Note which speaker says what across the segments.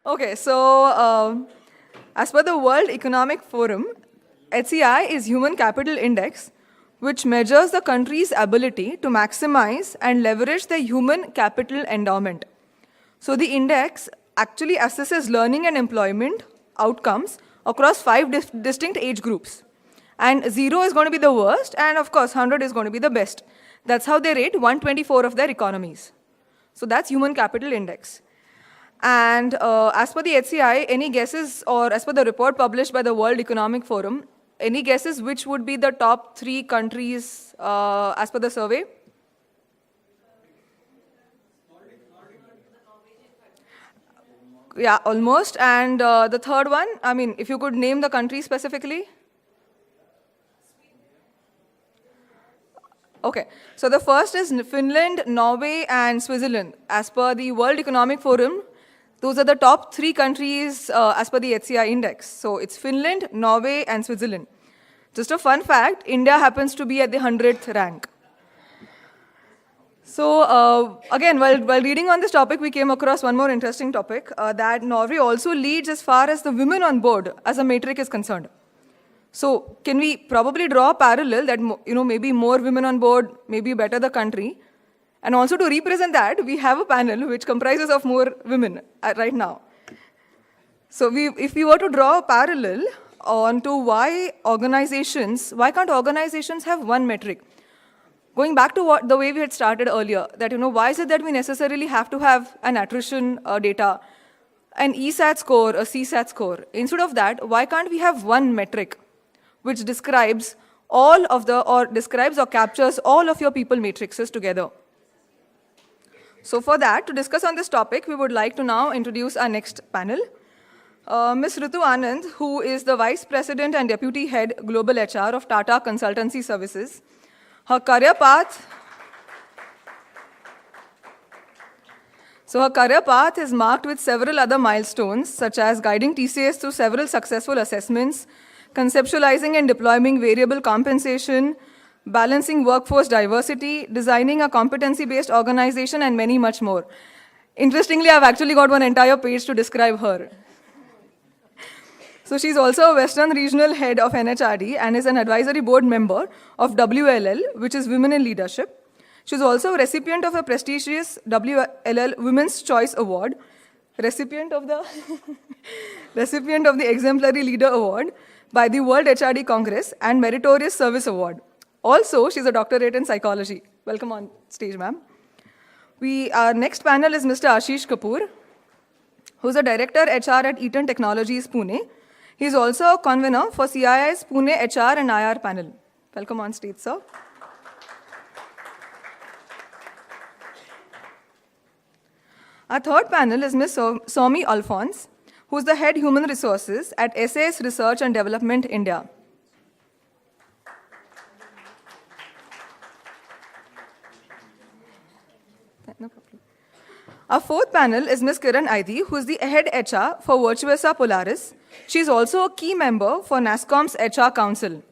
Speaker 1: Okay, so as per the World Economic Forum, HCI is Human Capital Index, which measures the country's ability to maximize and leverage the human capital endowment. So the index actually assesses learning and employment outcomes across five distinct age groups. And 0 is going to be the worst, and of course 100 is going to be the best. That's how they rate 124 of their economies. So that's Human Capital Index. And as per the HCI, any guesses, or as per the report published by the World Economic Forum, any guesses which would be the top 3 countries as per the survey? Yeah, almost. And the third one, I mean, if you could name the country specifically? Okay, so the first is Finland, Norway, and Switzerland. As per the World Economic Forum, those are the top 3 countries as per the HCI index. So it's Finland, Norway, and Switzerland. Just a fun fact, India happens to be at the 100th rank. So again, while reading on this topic, we came across one more interesting topic, that Norway also leads as far as the women on board as a metric is concerned. So can we probably draw a parallel that maybe more women on board, maybe better the country? And also to represent that, we have a panel which comprises of more women right now. So if we were to draw a parallel onto why can't organizations have one metric? Going back to the way we had started earlier, that why is it that we necessarily have to have an attrition data, an ESAT score, a CSAT score? Instead of that, why can't we have one metric which describes describes or captures all of your people matrices together? So for that, to discuss on this topic, we would like to now introduce our next panel. Ms. Ritu Anand, who is the Vice President and Deputy Head Global HR of Tata Consultancy Services. Her career path is marked with several other milestones, such as guiding TCS through several successful assessments, conceptualizing and deploying variable compensation, balancing workforce diversity, designing a competency-based organization, and many much more. Interestingly, I've actually got one entire page to describe her. So she's also a Western Regional Head of NHRD and is an advisory board member of WLL, which is Women in Leadership. She's also a recipient of a prestigious WLL Women's Choice Award, recipient of the Exemplary Leader Award by the World HRD Congress, and Meritorious Service Award. Also, she's a doctorate in psychology. Welcome on stage, ma'am. Our next panel is Mr. Ashish Kapoor, who's a Director HR at Eaton Technologies, Pune. He's also a convener for CII's Pune HR and IR panel. Welcome on stage, sir. Our third panel is Ms. Soumi Alphonse, who's the Head Human Resources at SAS Research and Development, India. No problem. Our fourth panel is Ms. Kiran Aidi, who is the Head HR for Virtuosa Polaris. She's also a key member for NASSCOM's HR Council.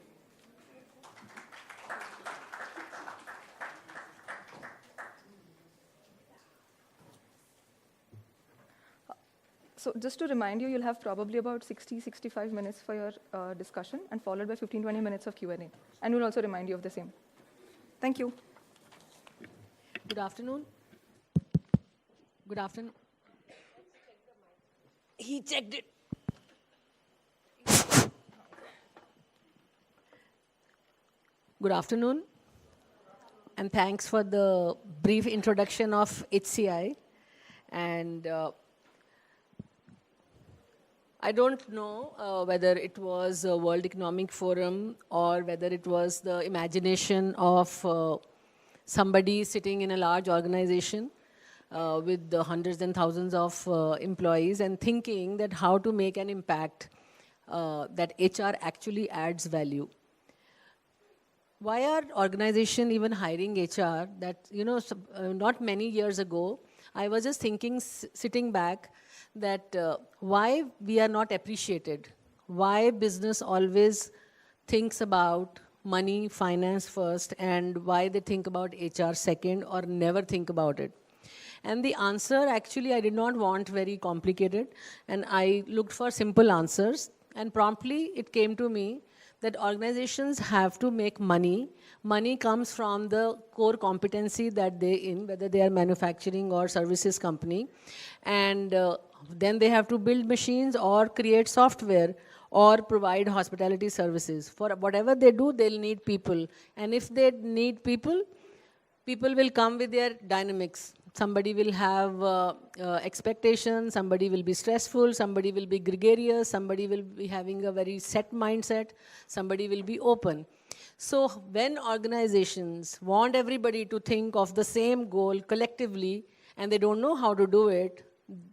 Speaker 1: So just to remind you, you'll have probably about 60-65 minutes for your discussion, and followed by 15-20 minutes of Q&A. And we'll also remind you of the same. Thank you.
Speaker 2: Good afternoon. Good afternoon. He checked it. Good afternoon, and thanks for the brief introduction of HCI. And I don't know whether it was a World Economic Forum or whether it was the imagination of somebody sitting in a large organization with the hundreds and thousands of employees and thinking that how to make an impact that HR actually adds value. Why are organizations even hiring HR? That, not many years ago, I was just thinking, sitting back, that why we are not appreciated, why business always thinks about money, finance first, and why they think about HR second or never think about it. And the answer, actually, I did not want very complicated. And I looked for simple answers. And promptly, it came to me that organizations have to make money. Money comes from the core competency that they in, whether they are manufacturing or services company. And then they have to build machines or create software or provide hospitality services. For whatever they do, they'll need people. And if they need people, people will come with their dynamics. Somebody will have expectations, somebody will be stressful, somebody will be gregarious, somebody will be having a very set mindset, somebody will be open. So when organizations want everybody to think of the same goal collectively and they don't know how to do it,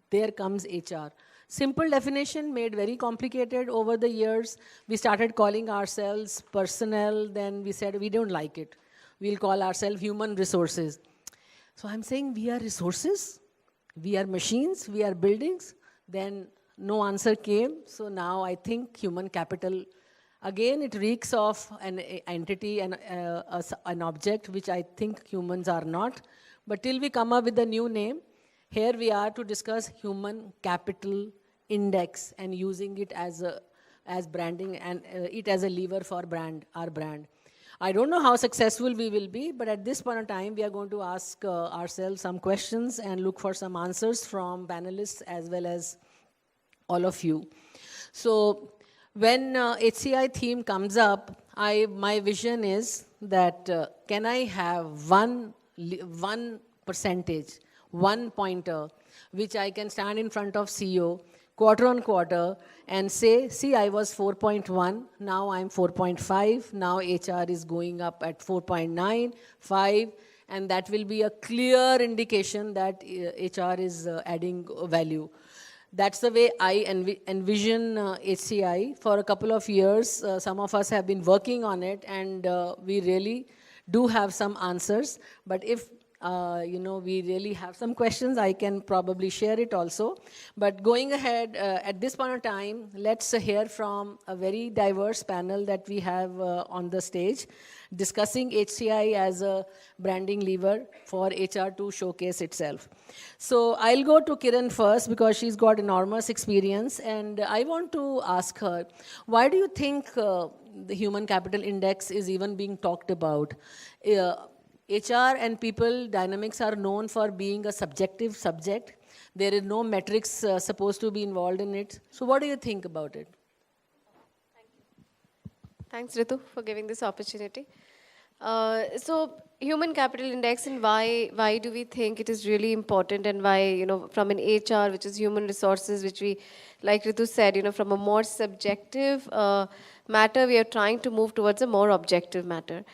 Speaker 2: there comes HR. Simple definition made very complicated over the years. We started calling ourselves personnel, then we said we don't like it. We'll call ourselves human resources. So I'm saying we are resources, we are machines, we are buildings. Then no answer came. So now I think human capital, again, it reeks of an entity and an object, which I think humans are not. But till we come up with a new name, here we are to discuss human capital index and using it as branding and it as a lever for our brand. I don't know how successful we will be, but at this point in time, we are going to ask ourselves some questions and look for some answers from panelists as well as all of you. So when HCI theme comes up, my vision is that can I have one percentage, one pointer, which I can stand in front of CEO quarter on quarter and say, see, I was 4.1, now I'm 4.5, now HR is going up at 4.9, 5, and that will be a clear indication that HR is adding value. That's the way I envision HCI. For a couple of years, some of us have been working on it, and we really do have some answers. But if we really have some questions, I can probably share it also. But going ahead, at this point of time, let's hear from a very diverse panel that we have on the stage, discussing HCI as a branding lever for HR to showcase itself. So I'll go to Kiran first because she's got enormous experience, and I want to ask her, why do you think the Human Capital Index is even being talked about? HR and people dynamics are known for being a subjective subject. There is no metrics supposed to be involved in it. So what do you think about it?
Speaker 3: Thanks, Ritu, for giving this opportunity. So human capital index, and why do we think it is really important, and why, from an HR, which is human resources, which we, like Ritu said, from a more subjective matter, we are trying to move towards a more objective matter.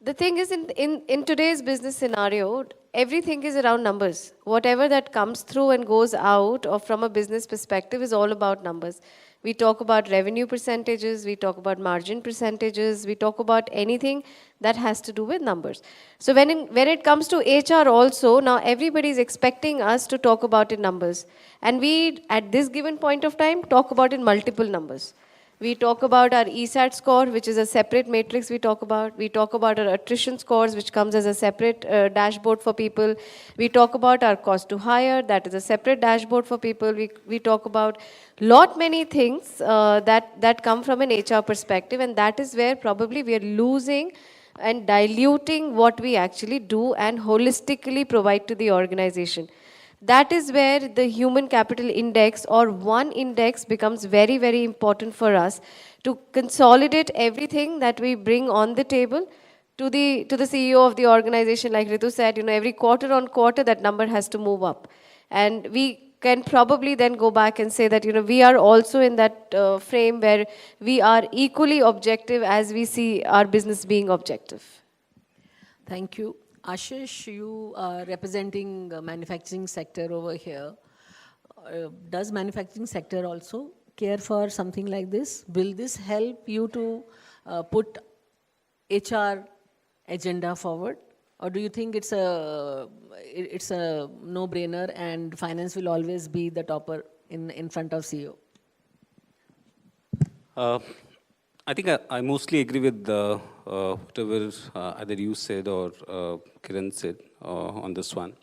Speaker 3: The thing is, in today's business scenario, everything is around numbers. Whatever that comes through and goes out, or from a business perspective, is all about numbers. We talk about revenue percentages, we talk about margin percentages, we talk about anything that has to do with numbers. So when it comes to HR also, now everybody is expecting us to talk about in numbers. And we, at this given point of time, talk about in multiple numbers. We talk about our ESAT score, which is a separate matrix we talk about. We talk about our attrition scores, which comes as a separate dashboard for people. We talk about our cost to hire, that is a separate dashboard for people. We talk about many things that come from an HR perspective, and that is where probably we are losing and diluting what we actually do and holistically provide to the organization. That is where the human capital index, or one index, becomes very, very important for us to consolidate everything that we bring on the table to the CEO of the organization. Like Ritu said, every quarter on quarter that number has to move up. And we can probably then go back and say that we are also in that frame where we are equally objective as we see our business being objective.
Speaker 2: Thank you. Ashish, you are representing manufacturing sector over here. Does manufacturing sector also care for something like this? Will this help you to put HR agenda forward? Or do you think it's a no-brainer and finance will always be the topper in front of CEO?
Speaker 4: I think I mostly agree with whatever either you said or Kiran said on this one.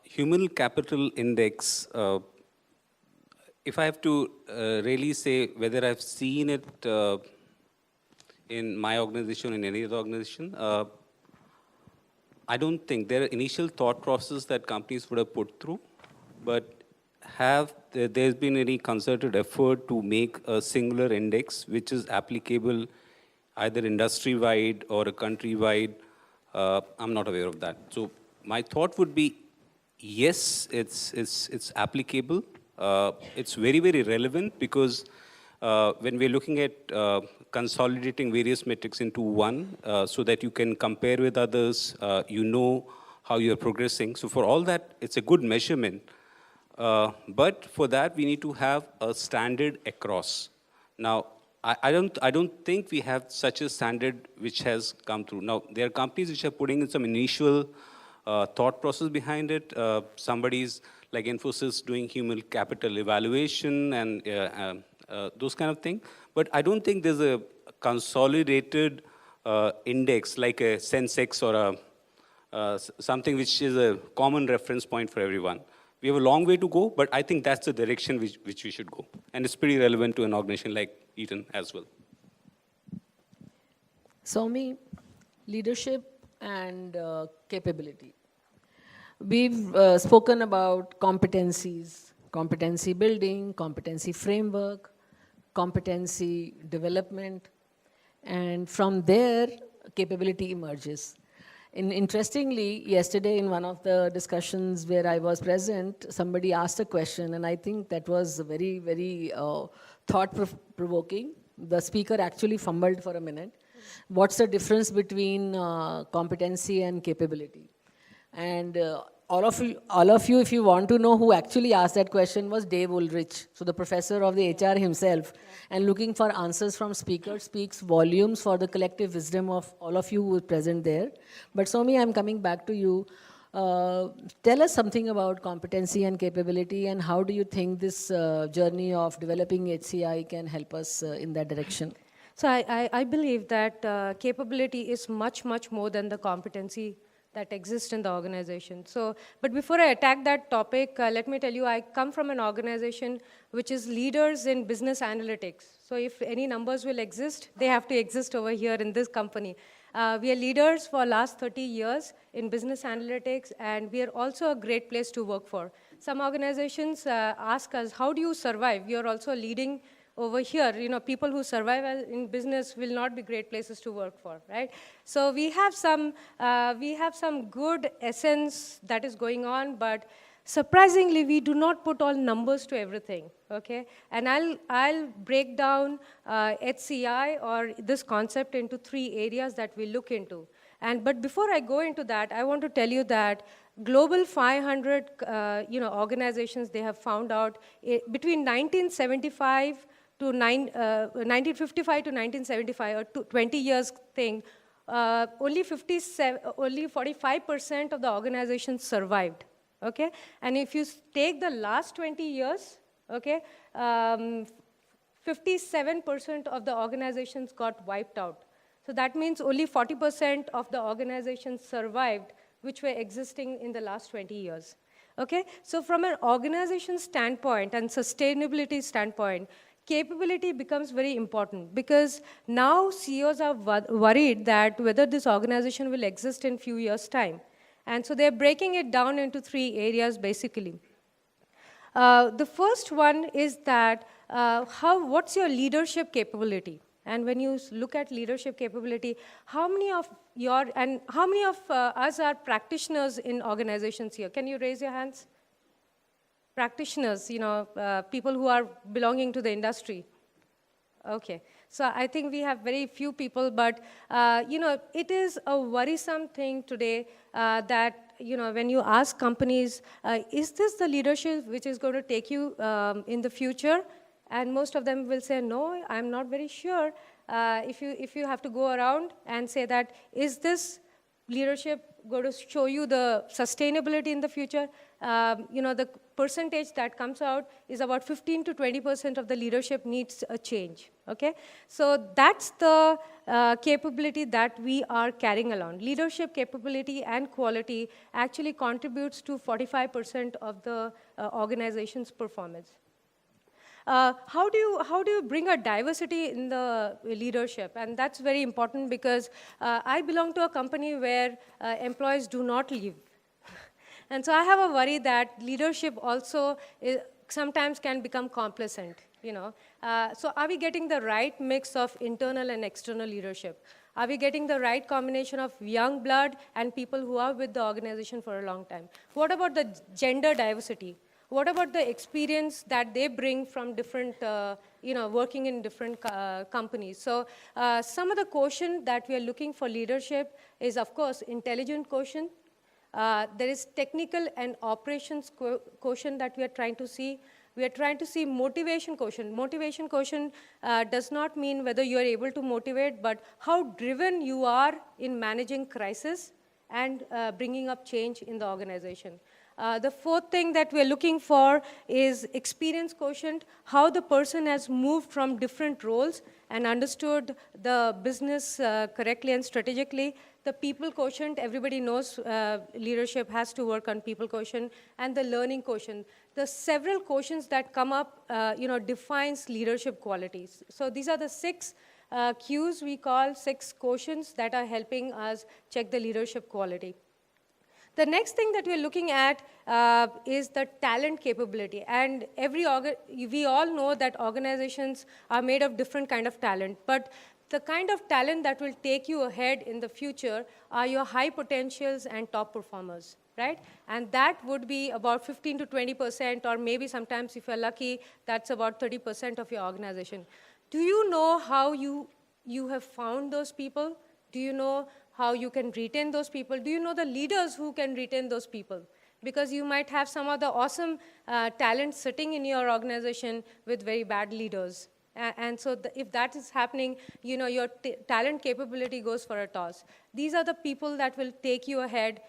Speaker 4: Human capital index, if I have to really say whether I've seen it in my organization, in any other organization, I don't think there are initial thought processes that companies would have put through, but have there's been any concerted effort to make a singular index which is applicable either industry-wide or a country-wide? I'm not aware of that. So my thought would be, yes, it's applicable. It's very, very relevant because when we're looking at consolidating various metrics into one so that you can compare with others, you know how you're progressing. So for all that, it's a good measurement. But for that, we need to have a standard across. Now, I don't think we have such a standard which has come through. Now, there are companies which are putting in some initial thought process behind it. Somebody's like Infosys doing human capital evaluation and those kind of things. But I don't think there's a consolidated index like a Sensex or something which is a common reference point for everyone. We have a long way to go, but I think that's the direction which we should go. And it's pretty relevant to an organization like Eaton as well.
Speaker 2: Soumi, leadership and capability. We've spoken about competencies, competency building, competency framework, competency development, and from there, capability emerges. Interestingly, yesterday in one of the discussions where I was present, somebody asked a question, and I think that was very, very thought-provoking. The speaker actually fumbled for a minute. What's the difference between competency and capability? And all of you, if you want to know who actually asked that question, was Dave Ulrich, so the professor of the HR himself. And looking for answers from speakers speaks volumes for the collective wisdom of all of you who are present there. But Soumi, I'm coming back to you. Tell us something about competency and capability, and how do you think this journey of developing HCI can help us in that direction?
Speaker 5: So I believe that capability is much, much more than the competency that exists in the organization. So, but before I attack that topic, let me tell you, I come from an organization which is leaders in business analytics. So if any numbers will exist, they have to exist over here in this company. We are leaders for last 30 years in business analytics, and we are also a great place to work for. Some organizations ask us, how do you survive? We are also leading over here. You know, people who survive in business will not be great places to work for, right? So we have some good essence that is going on, but surprisingly, we do not put all numbers to everything, okay? And I'll break down HCI or this concept into 3 areas that we look into. But before I go into that, I want to tell you that Global 500 organizations, they have found out between 1975 to 1955 to 1975, or 20 years thing, only 45% of the organizations survived. Okay, and if you take the last 20 years, okay, 57% of the organizations got wiped out. So that means only 40% of the organizations survived, which were existing in the last 20 years. Okay, so from an organization standpoint and sustainability standpoint, capability becomes very important, because now CEOs are worried that whether this organization will exist in few years' time. And so they're breaking it down into 3 areas, basically. The first one is that what's your leadership capability? And when you look at leadership capability, how many of us are practitioners in organizations here? Can you raise your hands? Practitioners, people who are belonging to the industry. Okay, so I think we have very few people, but it is a worrisome thing today that when you ask companies, is this the leadership which is going to take you in the future? And most of them will say, no, I'm not very sure. If you have to go around and say that, is this leadership going to show you the sustainability in the future. The percentage that comes out is about 15 to 20% of the leadership needs a change, okay? So that's the capability that we are carrying along. Leadership capability and quality actually contributes to 45% of the organization's performance. How do you bring a diversity in the leadership? And that's very important because I belong to a company where employees do not leave. And so I have a worry that leadership also sometimes can become complacent, So are we getting the right mix of internal and external leadership? Are we getting the right combination of young blood and people who are with the organization for a long time? What about the gender diversity? What about the experience that they bring from different, working in different companies? So some of the quotient that we are looking for leadership is, of course, intelligent quotient. There is technical and operations quotient that we are trying to see. We are trying to see motivation quotient. Motivation quotient does not mean whether you are able to motivate, but how driven you are in managing crisis and bringing up change in the organization. The fourth thing that we're looking for is experience quotient, how the person has moved from different roles and understood the business correctly and strategically. The people quotient, everybody knows leadership has to work on people quotient, and the learning quotient. The several quotients that come up, defines leadership qualities. So these are the 6 Qs we call 6 quotients that are helping us check the leadership quality. The next thing that we're looking at is the talent capability. And we all know that organizations are made of different kind of talent, but the kind of talent that will take you ahead in the future are your high potentials and top performers, right? And that would be about 15 to 20%, or maybe sometimes if you're lucky, that's about 30% of your organization. Do you know how you have found those people? Do you know how you can retain those people? Do you know the leaders who can retain those people? Because you might have some of the awesome talent sitting in your organization with very bad leaders. And so if that is happening, your talent capability goes for a toss. These are the people that will take you ahead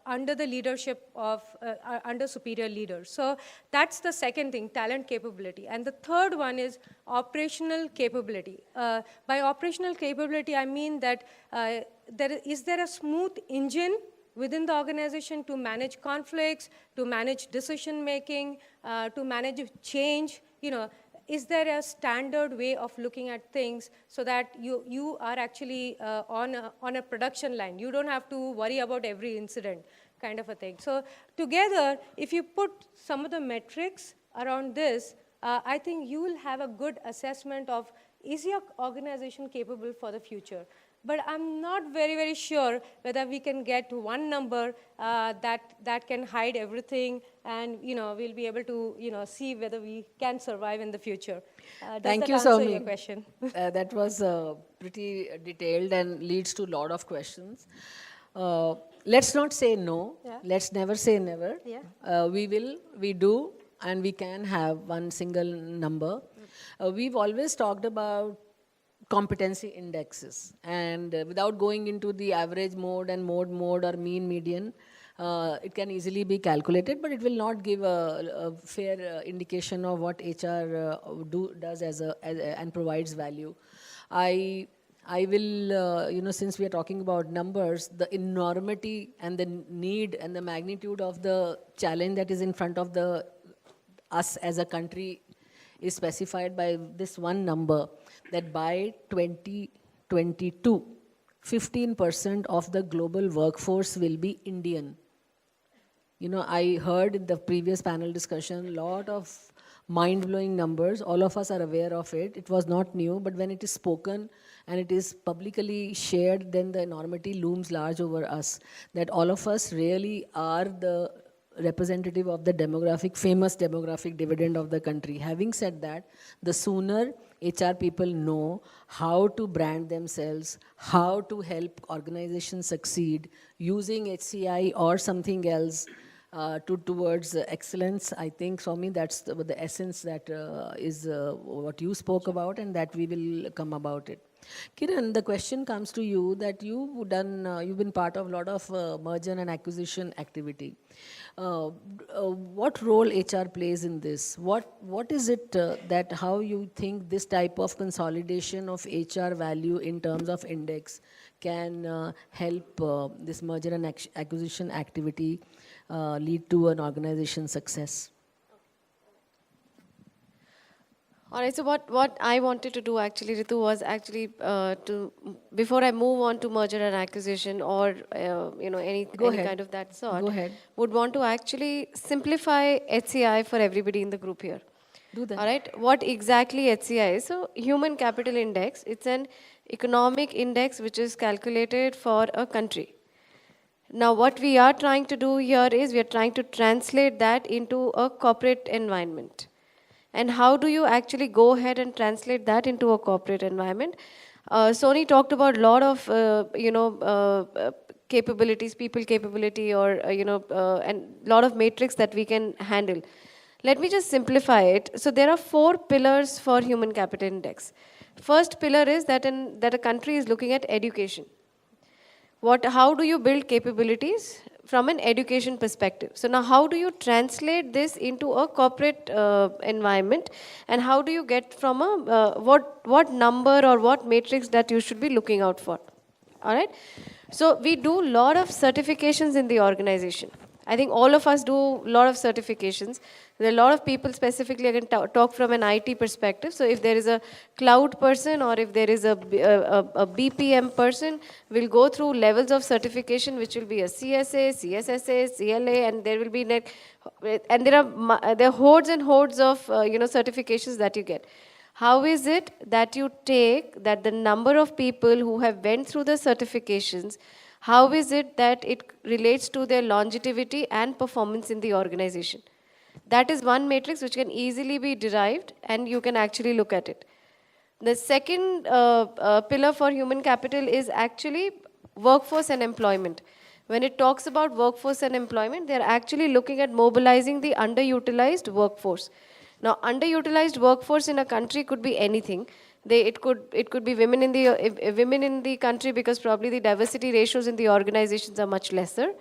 Speaker 5: under the leadership of, under superior leaders. So that's the second thing, talent capability. And the third one is operational capability. By operational capability, I mean that is there a smooth engine within the organization to manage conflicts, to manage decision making, to manage change, Is there a standard way of looking at things so that you are actually on a production line? You don't have to worry about every incident, kind of a thing. So together, if you put some of the metrics around this, I think you will have a good assessment of, is your organization capable for the future? But I'm not very, very sure whether we can get one number that can hide everything, and we'll be able to see whether we can survive in the future.
Speaker 2: Thank you,
Speaker 5: does that answer
Speaker 2: Soumi.
Speaker 5: your question?
Speaker 2: That was pretty detailed and leads to a lot of questions. Let's not say no.
Speaker 5: Yeah.
Speaker 2: Let's never say never.
Speaker 5: Yeah.
Speaker 2: We do, and we can have one single number. We've always talked about competency indexes, and without going into the average mode and mode or mean median, it can easily be calculated, but it will not give a fair indication of what HR does and provides value. I will, since we are talking about numbers, the enormity and the need and the magnitude of the challenge that is in front of us as a country is specified by this one number, that by 2022, 15% of the global workforce will be Indian. I heard in the previous panel discussion a lot of mind-blowing numbers. All of us are aware of it. It was not new, but when it is spoken and it is publicly shared, then the enormity looms large over us, that all of us really are the representative of the famous demographic dividend of the country. Having said that, the sooner HR people know how to brand themselves, how to help organizations succeed using HCI or something else towards excellence, I think, Swami, that's the essence that is what you spoke about, and that we will come about it. Kiran, the question comes to you that you've been part of a lot of merger and acquisition activity. What role HR plays in this? What is it that how you think this type of consolidation of HR value in terms of index can help this merger and acquisition activity lead to an organization success?
Speaker 3: All right, so what I wanted to do actually, Ritu, was actually before I move on to merger and acquisition or, any
Speaker 2: ahead.
Speaker 3: kind of that sort,
Speaker 2: Go ahead.
Speaker 3: would want to actually simplify HCI for everybody in the group here.
Speaker 2: Do that.
Speaker 3: All right, what exactly HCI is? So Human Capital Index, it's an economic index which is calculated for a country. Now, what we are trying to do here is we are trying to translate that into a corporate environment. And how do you actually go ahead and translate that into a corporate environment? Sony talked about a lot of, capabilities, people capability, or, and a lot of matrix that we can handle. Let me just simplify it. So there are 4 pillars for Human Capital Index. First pillar is that a country is looking at education. How do you build capabilities from an education perspective? So now how do you translate this into a corporate environment, and how do you get from a, what number or what matrix that you should be looking out for? All right. So we do a lot of certifications in the organization. I think all of us do a lot of certifications. There are a lot of people specifically, I can talk from an IT perspective. So if there is a cloud person or if there is a BPM person, we'll go through levels of certification, which will be a CSA, CSSA, CLA, and there will be and there are hordes and hordes of certifications that you get. How is it that you take that the number of people who have went through the certifications, how is it that it relates to their longevity and performance in the organization? That is one matrix which can easily be derived, and you can actually look at it. The second pillar for human capital is actually workforce and employment. When it talks about workforce and employment, they're actually looking at mobilizing the underutilized workforce. Now, underutilized workforce in a country could be anything. It could be women in the country, because probably the diversity ratios in the organizations are much lesser,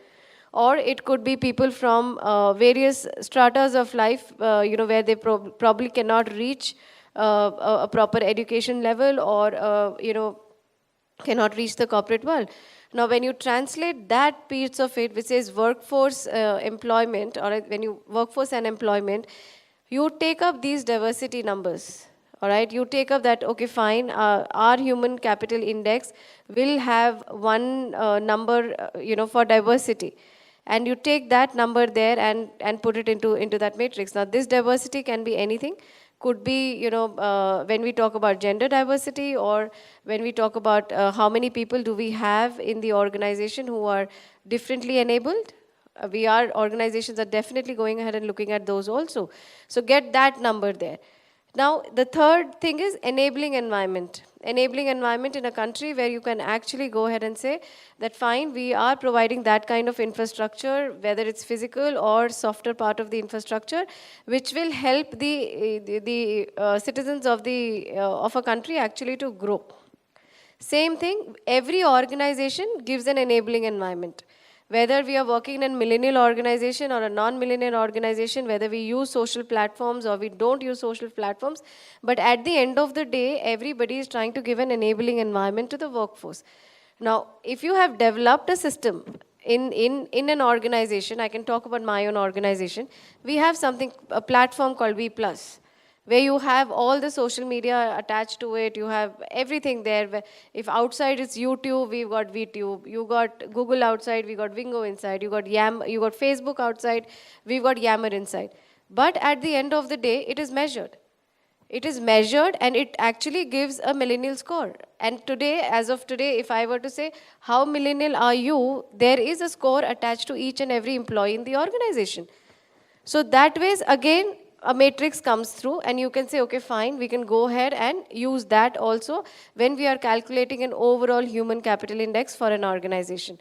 Speaker 3: or it could be people from various stratas of life, where they probably cannot reach a proper education level, or cannot reach the corporate world. Now, when you translate that piece of it, which says workforce employment, or when you workforce and employment, you take up these diversity numbers. All right, you take up that, okay, fine, our human capital index will have one number, for diversity. And you take that number there and put it into that matrix. Now, this diversity can be anything. Could be, when we talk about gender diversity, or when we talk about how many people do we have in the organization who are differently enabled. Organizations are definitely going ahead and looking at those also. So get that number there. Now, the third thing is enabling environment. Enabling environment in a country where you can actually go ahead and say that, fine, we are providing that kind of infrastructure, whether it's physical or softer part of the infrastructure, which will help the citizens of a country actually to grow. Same thing, every organization gives an enabling environment. Whether we are working in a millennial organization or a non-millennial organization, whether we use social platforms or we don't use social platforms, but at the end of the day, everybody is trying to give an enabling environment to the workforce. Now, if you have developed a system in an organization, I can talk about my own organization, we have a platform called V+, where you have all the social media attached to it, you have everything there. If outside it's YouTube, we've got VTube, you got Google outside, we got Wingo inside, you got Facebook outside, we've got Yammer inside. But at the end of the day, it is measured. It is measured, and it actually gives a millennial score. And today, as of today, if I were to say, how millennial are you, there is a score attached to each and every employee in the organization. So that way, again, a matrix comes through, and you can say, okay, fine, we can go ahead and use that also when we are calculating an overall human capital index for an organization.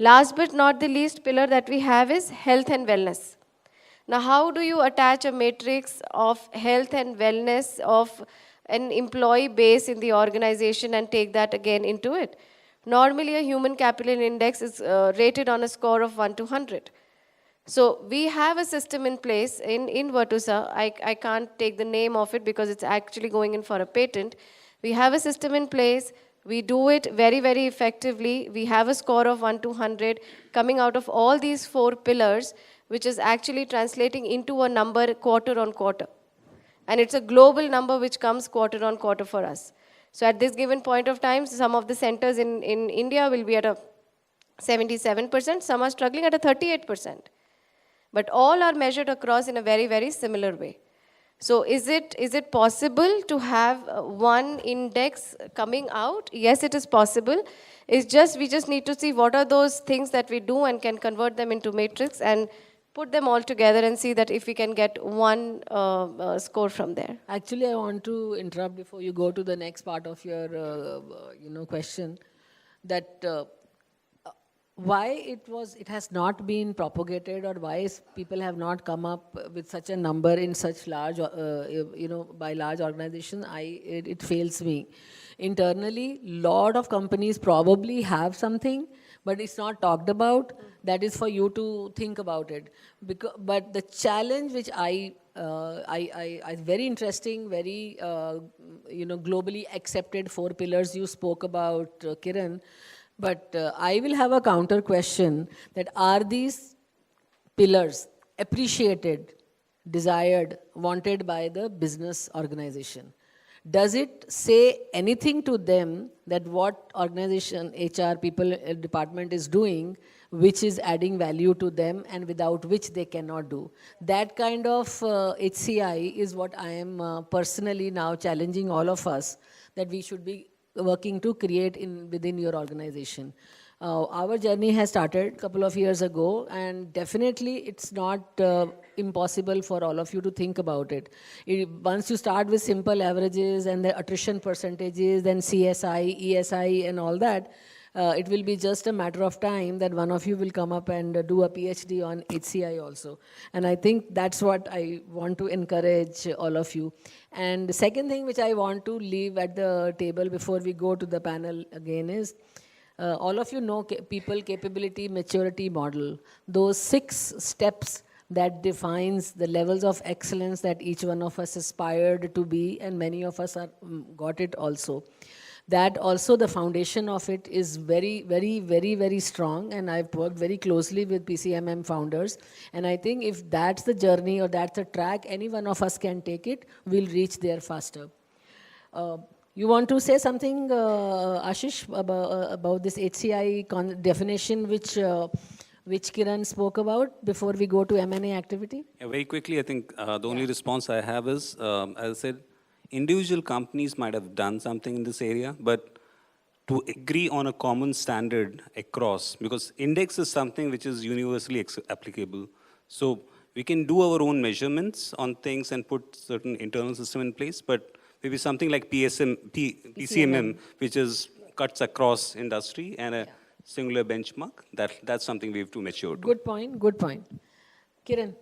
Speaker 3: Last but not the least pillar that we have is health and wellness. Now, how do you attach a matrix of health and wellness of an employee base in the organization and take that again into it. Normally, a human capital index is rated on a score of 1 to 100. So we have a system in place in Virtusa. I can't take the name of it because it's actually going in for a patent. We have a system in place. We do it very, very effectively. We have a score of 1 to 100 coming out of all these 4 pillars, which is actually translating into a number quarter on quarter. And it's a global number which comes quarter on quarter for us. So at this given point of time, some of the centers in India will be at a 77%, some are struggling at a 38%. But all are measured across in a very, very similar way. So is it possible to have one index coming out? Yes, it is possible. It's just, we just need to see what are those things that we do and can convert them into matrix and put them all together and see that if we can get one score from there.
Speaker 2: Actually, I want to interrupt before you go to the next part of your, question. That why it has not been propagated, or why people have not come up with such a number in such large, by large organizations. It fails me. Internally, lot of companies probably have something, but it's not talked about. That is for you to think about it. But the challenge which I very interesting, very globally accepted 4 pillars you spoke about, Kiran. But I will have a counter question, that are these pillars appreciated, desired, wanted by the business organization? Does it say anything to them that what organization, HR, people, department is doing, which is adding value to them and without which they cannot do? That kind of HCI is what I am personally now challenging all of us, that we should be working to create within your organization. Our journey has started a couple of years ago, and definitely it's not impossible for all of you to think about it. Once you start with simple averages and the attrition percentages, then CSI, ESI and all that, it will be just a matter of time that one of you will come up and do a PhD on HCI also. And I think that's what I want to encourage all of you. And the second thing which I want to leave at the table before we go to the panel again is, all of you know people capability maturity model. Those 6 steps that defines the levels of excellence that each one of us aspired to be, and many of us are got it also. That also, the foundation of it is very, very, very, very strong, and I've worked very closely with PCMM founders, and I think if that's the journey or that's the track any one of us can take it, we'll reach there faster. You want to say something, Ashish, about this HCI definition which Kiran spoke about before we go to M&A activity?
Speaker 4: Yeah, very quickly, I think the only response I have is, as I said, individual companies might have done something in this area, but to agree on a common standard across, because index is something which is universally applicable. So we can do our own measurements on things and put certain internal system in place, but maybe something like PCMM, which is cuts across industry and a singular benchmark, that's something we have to mature to.
Speaker 2: Good point, good point. Kiran.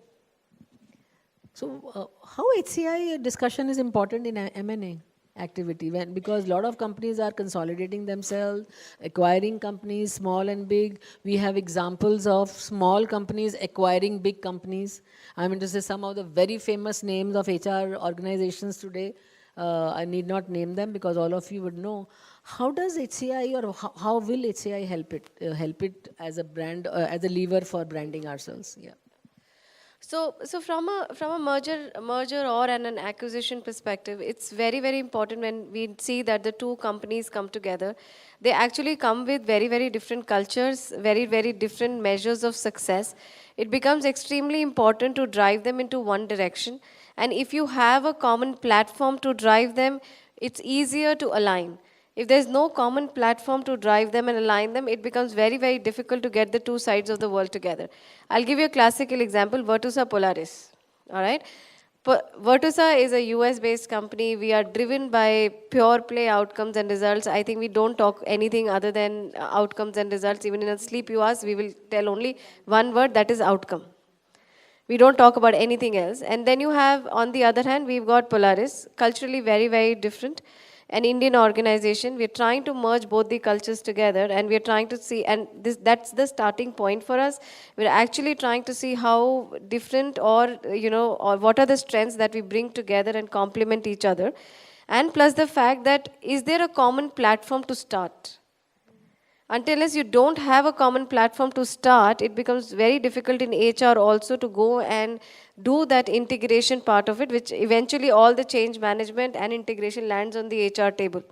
Speaker 2: So how HCI discussion is important in M&A activity? Because a lot of companies are consolidating themselves, acquiring companies, small and big. We have examples of small companies acquiring big companies. I mean to say some of the very famous names of HR organizations today. I need not name them because all of you would know. How does HCI, or how will HCI help it as a brand, as a lever for branding ourselves? Yeah.
Speaker 3: So from a merger or an acquisition perspective, it's very, very important when we see that the 2 companies come together. They actually come with very, very different cultures, very, very different measures of success. It becomes extremely important to drive them into one direction. And if you have a common platform to drive them, it's easier to align. If there's no common platform to drive them and align them, it becomes very, very difficult to get the 2 sides of the world together. I'll give you a classical example, Virtusa Polaris, all right? Virtusa is a US-based company. We are driven by pure play outcomes and results. I think we don't talk anything other than outcomes and results. Even in a sleep you ask, we will tell only one word, that is outcome. We don't talk about anything else. And then you have, on the other hand, we've got Polaris, culturally very, very different. An Indian organization. We're trying to merge both the cultures together, and we're trying to see, and that's the starting point for us. We're actually trying to see how different or what are the strengths that we bring together and complement each other. And plus the fact that, is there a common platform to start? Until you don't have a common platform to start, it becomes very difficult in HR also to go and do that integration part of it, which eventually all the change management and integration lands on the HR table.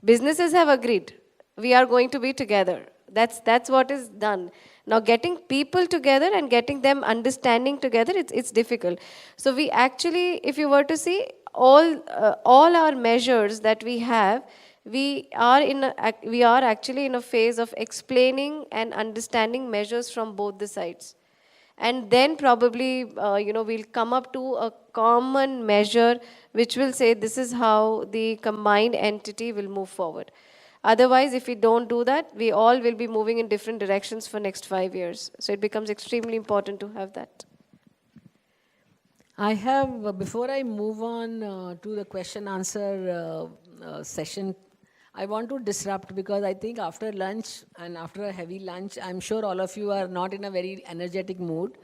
Speaker 3: Businesses have agreed, we are going to be together. That's what is done. Now getting people together and getting them understanding together, it's difficult. So we actually, if you were to see, all our measures that we have, we are actually in a phase of explaining and understanding measures from both the sides. And then probably, we'll come up to a common measure which will say this is how the combined entity will move forward. Otherwise, if we don't do that, we all will be moving in different directions for next 5 years. So it becomes extremely important to have that.
Speaker 2: I have, before I move on to the question answer session, I want to disrupt, because I think after lunch and after a heavy lunch, I'm sure all of you are not in a very energetic mood.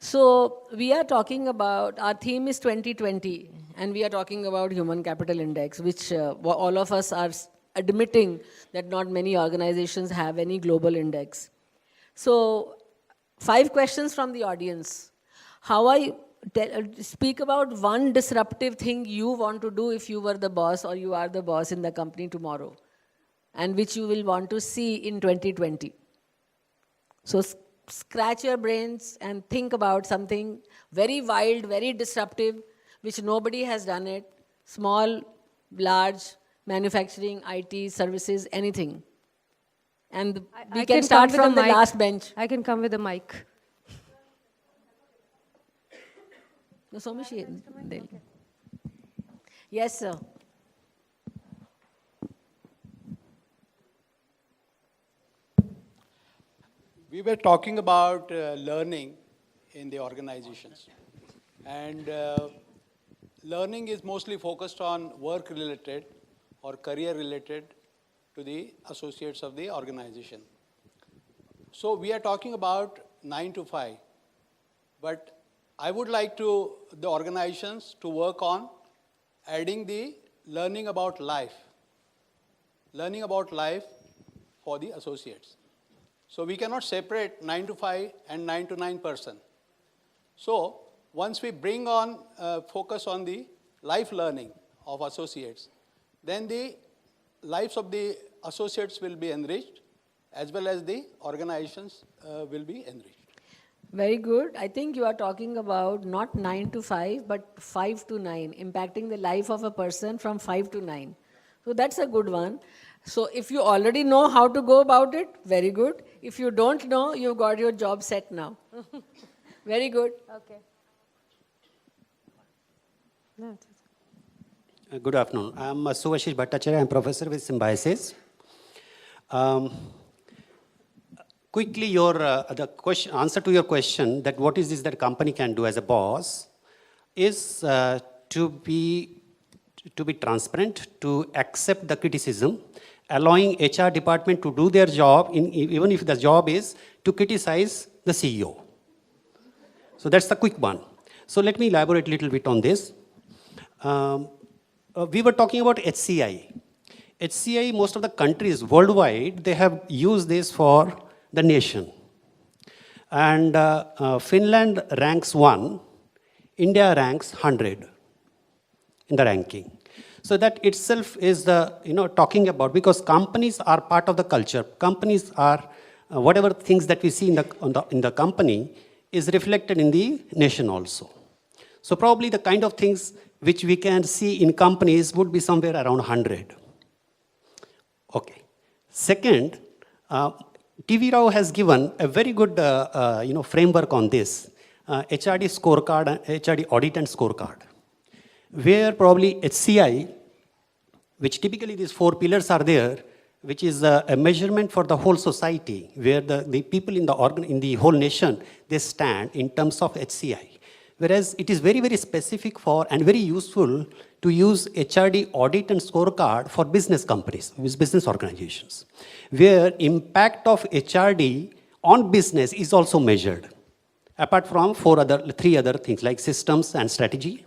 Speaker 2: So we are talking about, our theme is 2020, and we are talking about Human Capital Index, which all of us are admitting that not many organizations have any global index. So 5 questions from the audience. Speak about one disruptive thing you want to do if you were the boss or you are the boss in the company tomorrow, and which you will want to see in 2020. So scratch your brains and think about something very wild, very disruptive, which nobody has done it, small, large, manufacturing, IT, services, anything. And we can start from the last bench.
Speaker 5: I can come with a mic.
Speaker 2: No, Someshi, yes, sir.
Speaker 6: We were talking about learning in the organizations. And learning is mostly focused on work-related or career-related to the associates of the organization. So we are talking about 9 to 5. But I would like the organizations to work on adding the learning about life for the associates. So we cannot separate 9 to 5 and 9 to 9 person. So once we bring on focus on the life learning of associates, then the lives of the associates will be enriched, as well as the organizations will be enriched.
Speaker 2: Very good. I think you are talking about not 9 to 5, but 5 to 9, impacting the life of a person from 5 to 9. So that's a good one. So if you already know how to go about it, very good. If you don't know, you've got your job set now. Very good.
Speaker 5: Okay.
Speaker 7: Good afternoon. I'm Suvashish Bhattacharya. I'm professor with Symbiosis. Quickly, the answer to your question that what is this that a company can do as a boss is to be transparent, to accept the criticism, allowing HR department to do their job, even if the job is to criticize the CEO. So that's the quick one. So let me elaborate a little bit on this. We were talking about HCI. HCI, most of the countries worldwide, they have used this for the nation. And Finland ranks 1, India ranks 100 in the ranking. So that itself is the, talking about, because companies are part of the culture. Companies are, whatever things that we see in the company is reflected in the nation also. So probably the kind of things which we can see in companies would be somewhere around 100. Okay. Second, TV Rao has given a very good framework on this, HRD scorecard, HRD audit and scorecard, where probably HCI, which typically these 4 pillars are there, which is a measurement for the whole society, where the people in the whole nation, they stand in terms of HCI. Whereas it is very, very specific for and very useful to use HRD audit and scorecard for business companies, business organizations, where impact of HRD on business is also measured, apart from three other things like systems and strategy,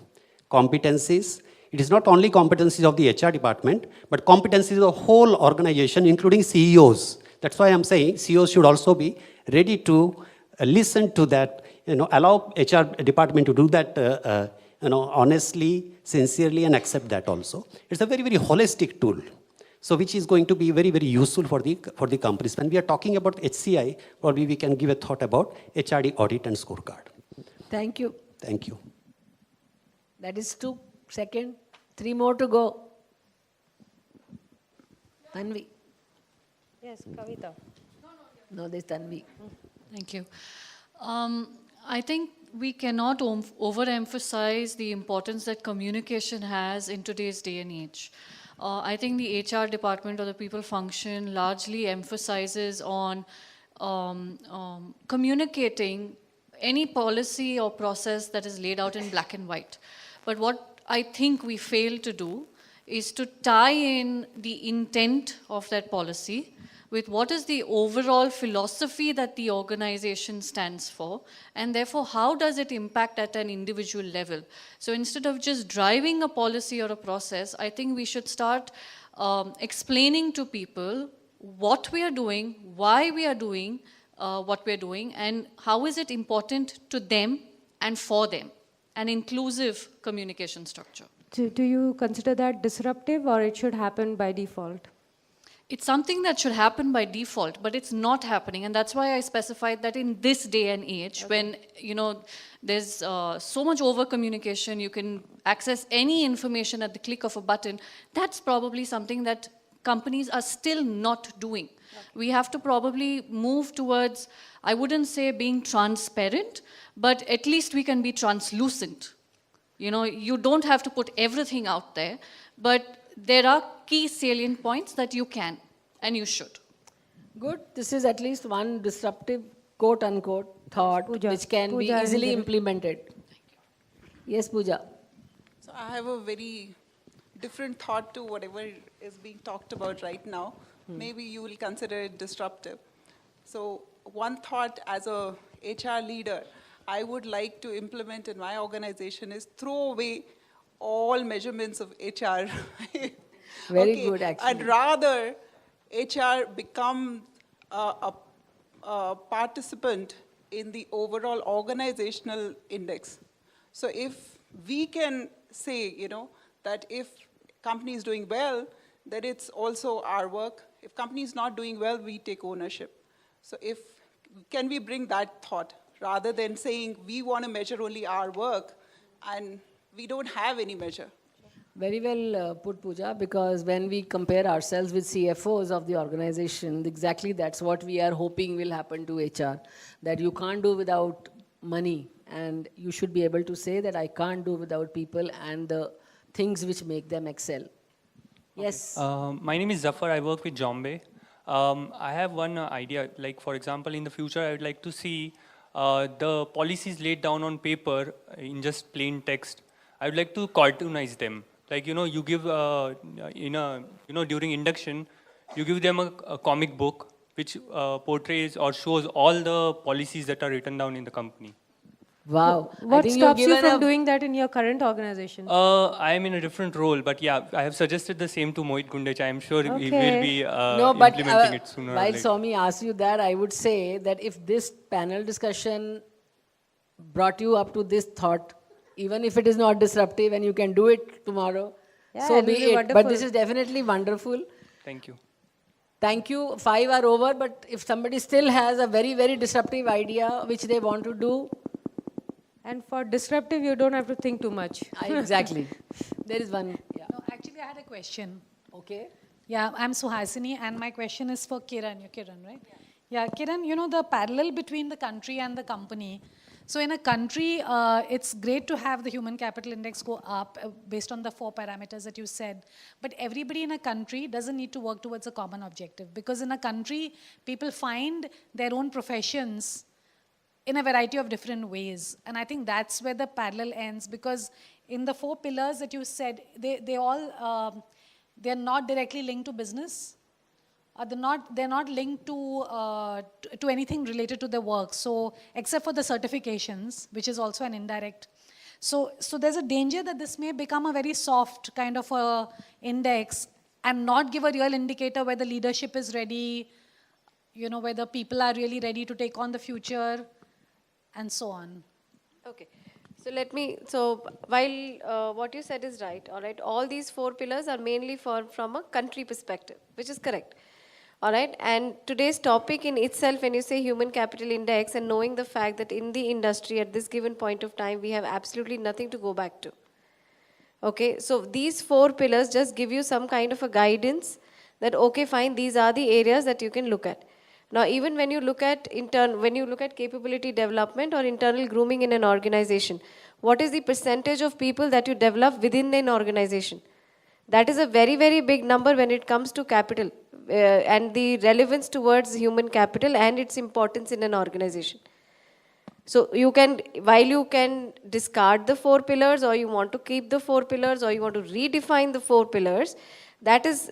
Speaker 7: competencies. It is not only competencies of the HR department, but competencies of the whole organization, including CEOs. That's why I'm saying CEOs should also be ready to listen to that, allow HR department to do that, honestly, sincerely, and accept that also. It's a very, very holistic tool. So which is going to be very, very useful for the companies. When we are talking about HCI, probably we can give a thought about HRD audit and scorecard.
Speaker 2: Thank you.
Speaker 7: Thank you.
Speaker 2: That is 2 seconds. 3 more to go. Tanvi.
Speaker 5: Yes, Kavita.
Speaker 2: No, there's Tanvi.
Speaker 8: Thank you. I think we cannot overemphasize the importance that communication has in today's day and age. I think the HR department or the people function largely emphasizes on communicating any policy or process that is laid out in black and white. But what I think we fail to do is to tie in the intent of that policy with what is the overall philosophy that the organization stands for, and therefore how does it impact at an individual level. So instead of just driving a policy or a process, I think we should start explaining to people what we are doing, why we are doing what we are doing, and how is it important to them and for them. An inclusive communication structure.
Speaker 5: Do you consider that disruptive, or it should happen by default?
Speaker 8: It's something that should happen by default, but it's not happening. And that's why I specified that in this day and age, when, there's so much over communication, you can access any information at the click of a button, that's probably something that companies are still not doing. Okay. We have to probably move towards, I wouldn't say being transparent, but at least we can be translucent. You don't have to put everything out there, but there are key salient points that you can and you should.
Speaker 2: Good. This is at least one disruptive, quote unquote, thought
Speaker 5: Pooja.
Speaker 2: which can be
Speaker 5: Pooja
Speaker 2: easily
Speaker 5: and
Speaker 2: implemented. Yes, Pooja.
Speaker 9: So I have a very different thought to whatever is being talked about right now. Maybe you will consider it disruptive. So one thought as a HR leader, I would like to implement in my organization is throw away all measurements of HR.
Speaker 2: Very good, actually.
Speaker 9: And rather, HR become a participant in the overall organizational index. So if we can say, that if company is doing well, that it's also our work. If company is not doing well, we take ownership. So can we bring that thought rather than saying we want to measure only our work and we don't have any measure?
Speaker 2: Very well put, Pooja, because when we compare ourselves with CFOs of the organization, exactly that's what we are hoping will happen to HR, that you can't do without money, and you should be able to say that I can't do without people and the things which make them excel. Yes?
Speaker 10: My name is Zafar, I work with Jombe. I have one idea, like for example, in the future I would like to see the policies laid down on paper in just plain text. I would like to cartoonize them. Like, you give, during induction, you give them a comic book which portrays or shows all the policies that are written down in the company.
Speaker 2: Wow.
Speaker 5: What stops you from doing that in your current organization?
Speaker 10: I am in a different role, but yeah, I have suggested the same to Mohit Gundech. I am sure he will be implementing it sooner or
Speaker 2: while
Speaker 10: later.
Speaker 2: Swami asked you that, I would say that if this panel discussion brought you up to this thought, even if it is not disruptive and you can do it tomorrow, so be it.
Speaker 5: Wonderful.
Speaker 2: But this is definitely wonderful.
Speaker 10: Thank you.
Speaker 2: Thank you. 5 are over, but if somebody still has a very, very disruptive idea which they want to do.
Speaker 5: And for disruptive, you don't have to think too much.
Speaker 2: Exactly. There is one. Yeah.
Speaker 11: No, actually, I had a question.
Speaker 2: Okay.
Speaker 11: Yeah, I'm Suhasini, and my question is for Kiran. You're Kiran, right? Yeah, Kiran, the parallel between the country and the company. So in a country, it's great to have the human capital index go up based on the 4 parameters that you said. But everybody in a country doesn't need to work towards a common objective, because in a country, people find their own professions in a variety of different ways. And I think that's where the parallel ends, because in the 4 pillars that you said, they all, they're not directly linked to business. They're not linked to anything related to their work. So except for the certifications, which is also an indirect. So there's a danger that this may become a very soft kind of a index and not give a real indicator whether leadership is ready, you know, whether people are really ready to take on the future, and so on.
Speaker 3: Okay. So while what you said is right, all right, all these 4 pillars are mainly from a country perspective, which is correct. All right, and today's topic in itself, when you say human capital index, and knowing the fact that in the industry at this given point of time, we have absolutely nothing to go back to. Okay, so these 4 pillars just give you some kind of a guidance that, okay, fine, these are the areas that you can look at. Now, even when you look at capability development or internal grooming in an organization, what is the percentage of people that you develop within an organization? That is a very, very big number when it comes to capital and the relevance towards human capital and its importance in an organization. So you can, while you can discard the 4 pillars, or you want to keep the 4 pillars, or you want to redefine the 4 pillars, that is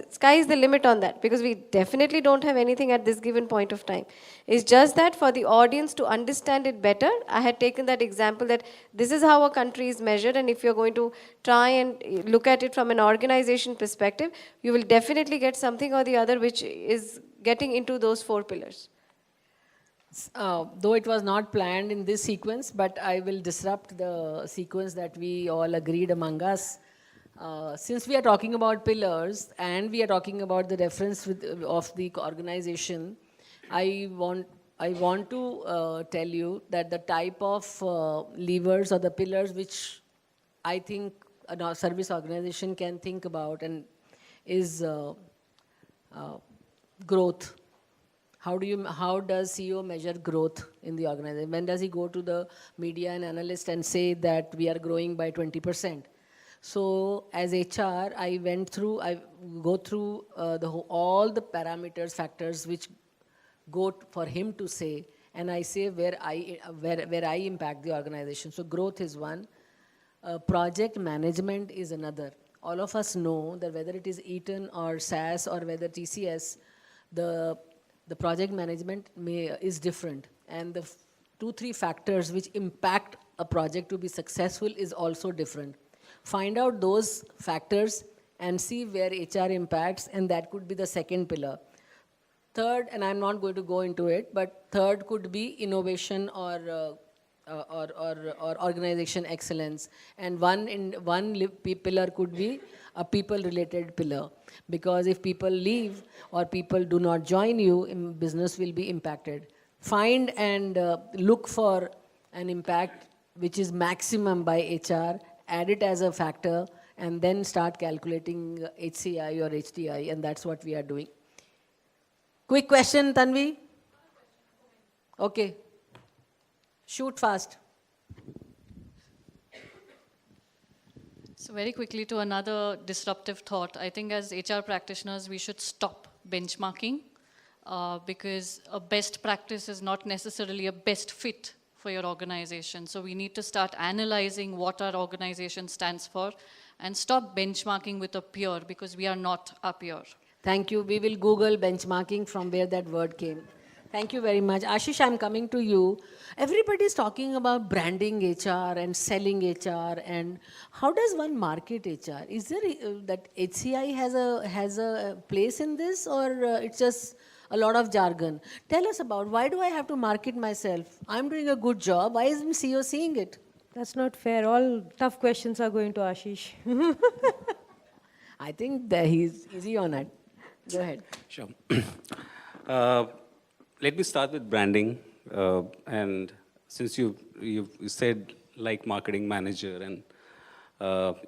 Speaker 3: sky is the limit on that, because we definitely don't have anything at this given point of time. It's just that for the audience to understand it better, I had taken that example that this is how a country is measured, and if you're going to try and look at it from an organization perspective, you will definitely get something or the other which is getting into those 4 pillars.
Speaker 2: Though it was not planned in this sequence, but I will disrupt the sequence that we all agreed among us. Since we are talking about pillars and we are talking about the reference of the organization, I want to tell you that the type of levers or the pillars which I think a service organization can think about and is growth. How does CEO measure growth in the organization? When does he go to the media and analyst and say that we are growing by 20%? So as HR, I go through all the parameters, factors which go for him to say, and I say where I impact the organization. So growth is one. Project management is another. All of us know that whether it is Eaton or SAS or whether TCS, the project management is different. And the 2-3 factors which impact a project to be successful is also different. Find out those factors and see where HR impacts, and that could be the second pillar. Third, and I'm not going to go into it, but third could be innovation or organization excellence. And one pillar could be a people-related pillar. Because if people leave or people do not join you, business will be impacted. Find and look for an impact which is maximum by HR, add it as a factor, and then start calculating HCI or HDI, and that's what we are doing. Quick question, Tanvi? Okay. Shoot fast.
Speaker 8: So very quickly to another disruptive thought. I think as HR practitioners, we should stop benchmarking because a best practice is not necessarily a best fit for your organization. So we need to start analyzing what our organization stands for and stop benchmarking with a peer, because we are not a peer.
Speaker 2: Thank you. We will Google benchmarking from where that word came. Thank you very much. Ashish, I'm coming to you. Everybody is talking about branding HR and selling HR, and how does one market HR? Is there that HCI has a place in this, or it's just a lot of jargon? Tell us about, why do I have to market myself? I'm doing a good job. Why isn't CEO seeing it?
Speaker 5: That's not fair. All tough questions are going to Ashish.
Speaker 2: I think that he's easy on it. Go ahead.
Speaker 4: Sure. Let me start with branding. And since you said like marketing manager, and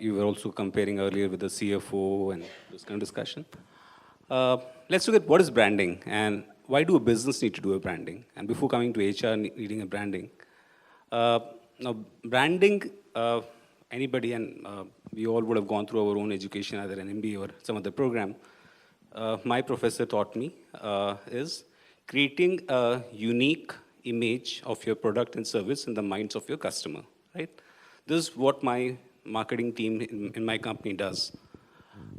Speaker 4: you were also comparing earlier with the CFO and this kind of discussion. Let's look at what is branding and why do a business need to do a branding? And before coming to HR needing a branding, Now, branding, anybody, and we all would have gone through our own education, either an MBA or some other program. My professor taught me is creating a unique image of your product and service in the minds of your customer, right? This is what my marketing team in my company does.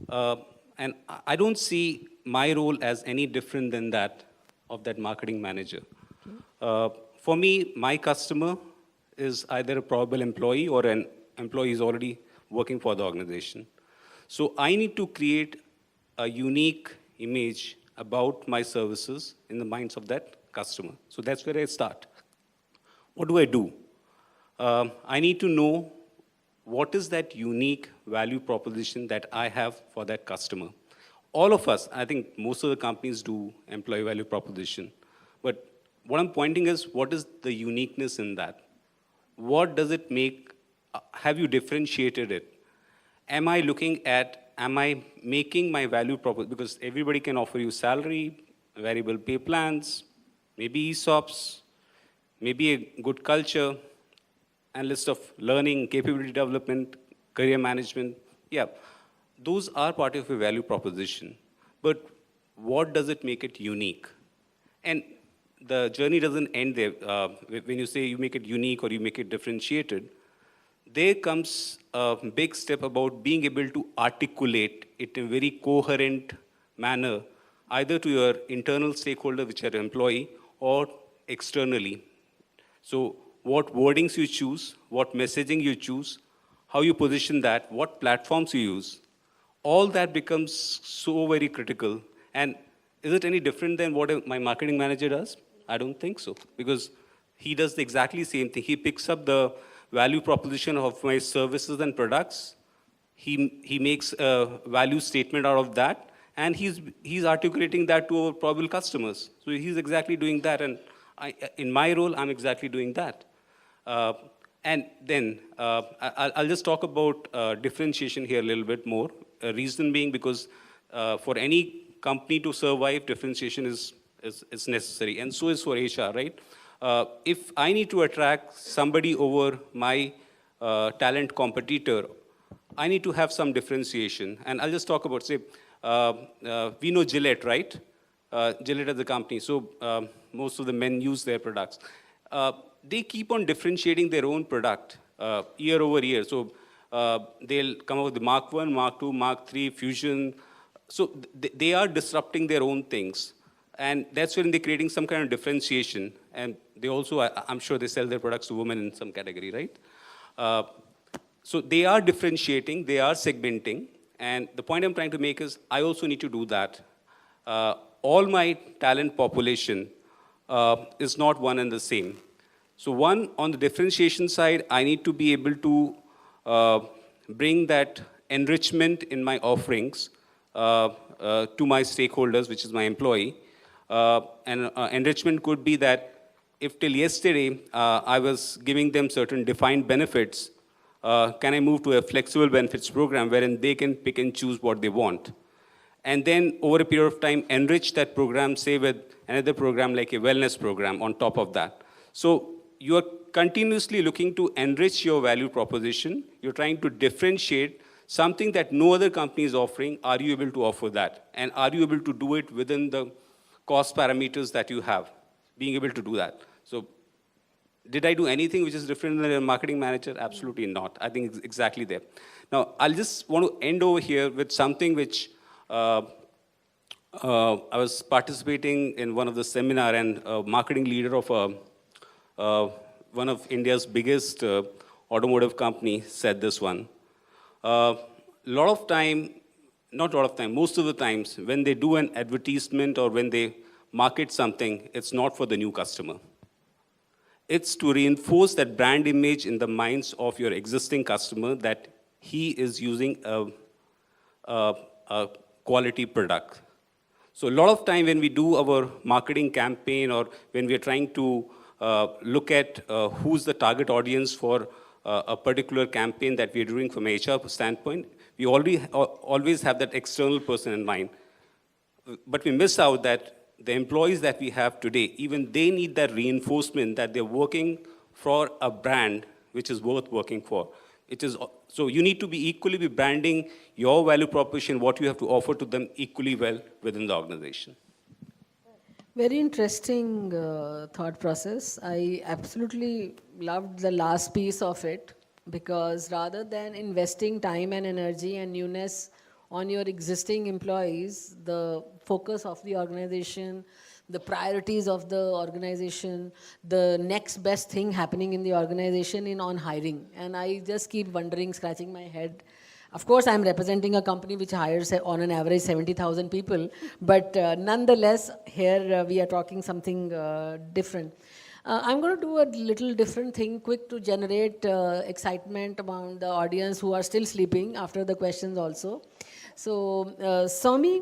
Speaker 4: And I don't see my role as any different than that of that marketing manager. For me, my customer is either a probable employee or an employee is already working for the organization. So I need to create a unique image about my services in the minds of that customer. So that's where I start. What do I do? I need to know what is that unique value proposition that I have for that customer. All of us, I think most of the companies do employee value proposition. But what I'm pointing is, what is the uniqueness in that? What does it make? Have you differentiated it? Am I making my value proposition? Because everybody can offer you salary, variable pay plans, maybe ESOPs, maybe a good culture, and list of learning, capability development, career management. Yeah, those are part of your value proposition. But what does it make it unique? And the journey doesn't end there. When you say you make it unique or you make it differentiated, there comes a big step about being able to articulate it in a very coherent manner, either to your internal stakeholder, which are your employee, or externally. So what wordings you choose, what messaging you choose, how you position that, what platforms you use, all that becomes so very critical. And is it any different than what my marketing manager does? I don't think so, because he does the exactly same thing. He picks up the value proposition of my services and products. He makes a value statement out of that, and he's articulating that to our probable customers. So he's exactly doing that, and in my role, I'm exactly doing that. And then I'll just talk about differentiation here a little bit more. Reason being because for any company to survive, differentiation is necessary, and so is for HR, right? If I need to attract somebody over my talent competitor, I need to have some differentiation. And I'll just talk about, say, we know Gillette, right? Gillette as a company, so most of the men use their products. They keep on differentiating their own product year over year. So they'll come up with the Mark 1, Mark 2, Mark 3, Fusion. So they are disrupting their own things. And that's when they're creating some kind of differentiation. And they also, I'm sure they sell their products to women in some category, right? So they are differentiating, they are segmenting. And the point I'm trying to make is, I also need to do that. All my talent population is not one and the same. So one, on the differentiation side, I need to be able to bring that enrichment in my offerings to my stakeholders, which is my employee. And enrichment could be that if till yesterday I was giving them certain defined benefits, can I move to a flexible benefits program wherein they can pick and choose what they want? And then over a period of time, enrich that program, say with another program like a wellness program on top of that. So you are continuously looking to enrich your value proposition. You're trying to differentiate something that no other company is offering. Are you able to offer that? And are you able to do it within the cost parameters that you have? Being able to do that. So did I do anything which is different than a marketing manager? Absolutely not. I think it's exactly there. Now, I'll just want to end over here with something which I was participating in one of the seminar, and a marketing leader of one of India's biggest automotive company said this one. Lot of time, not a lot of time, most of the times when they do an advertisement or when they market something, it's not for the new customer. It's to reinforce that brand image in the minds of your existing customer that he is using a quality product. So a lot of time when we do our marketing campaign or when we are trying to look at who's the target audience for a particular campaign that we are doing from an HR standpoint, we always have that external person in mind. But we miss out that the employees that we have today, even they need that reinforcement that they're working for a brand which is worth working for. It is, so you need to be equally be branding your value proposition, what you have to offer to them equally well within the organization.
Speaker 2: Very interesting thought process. I absolutely loved the last piece of it, because rather than investing time and energy and newness on your existing employees, the focus of the organization, the priorities of the organization, the next best thing happening in the organization in on hiring. And I just keep wondering, scratching my head. Of course, I'm representing a company which hires on an average 70,000 people, but nonetheless, here we are talking something different. I'm going to do a little different thing, quick, to generate excitement among the audience who are still sleeping after the questions also. So, Somi,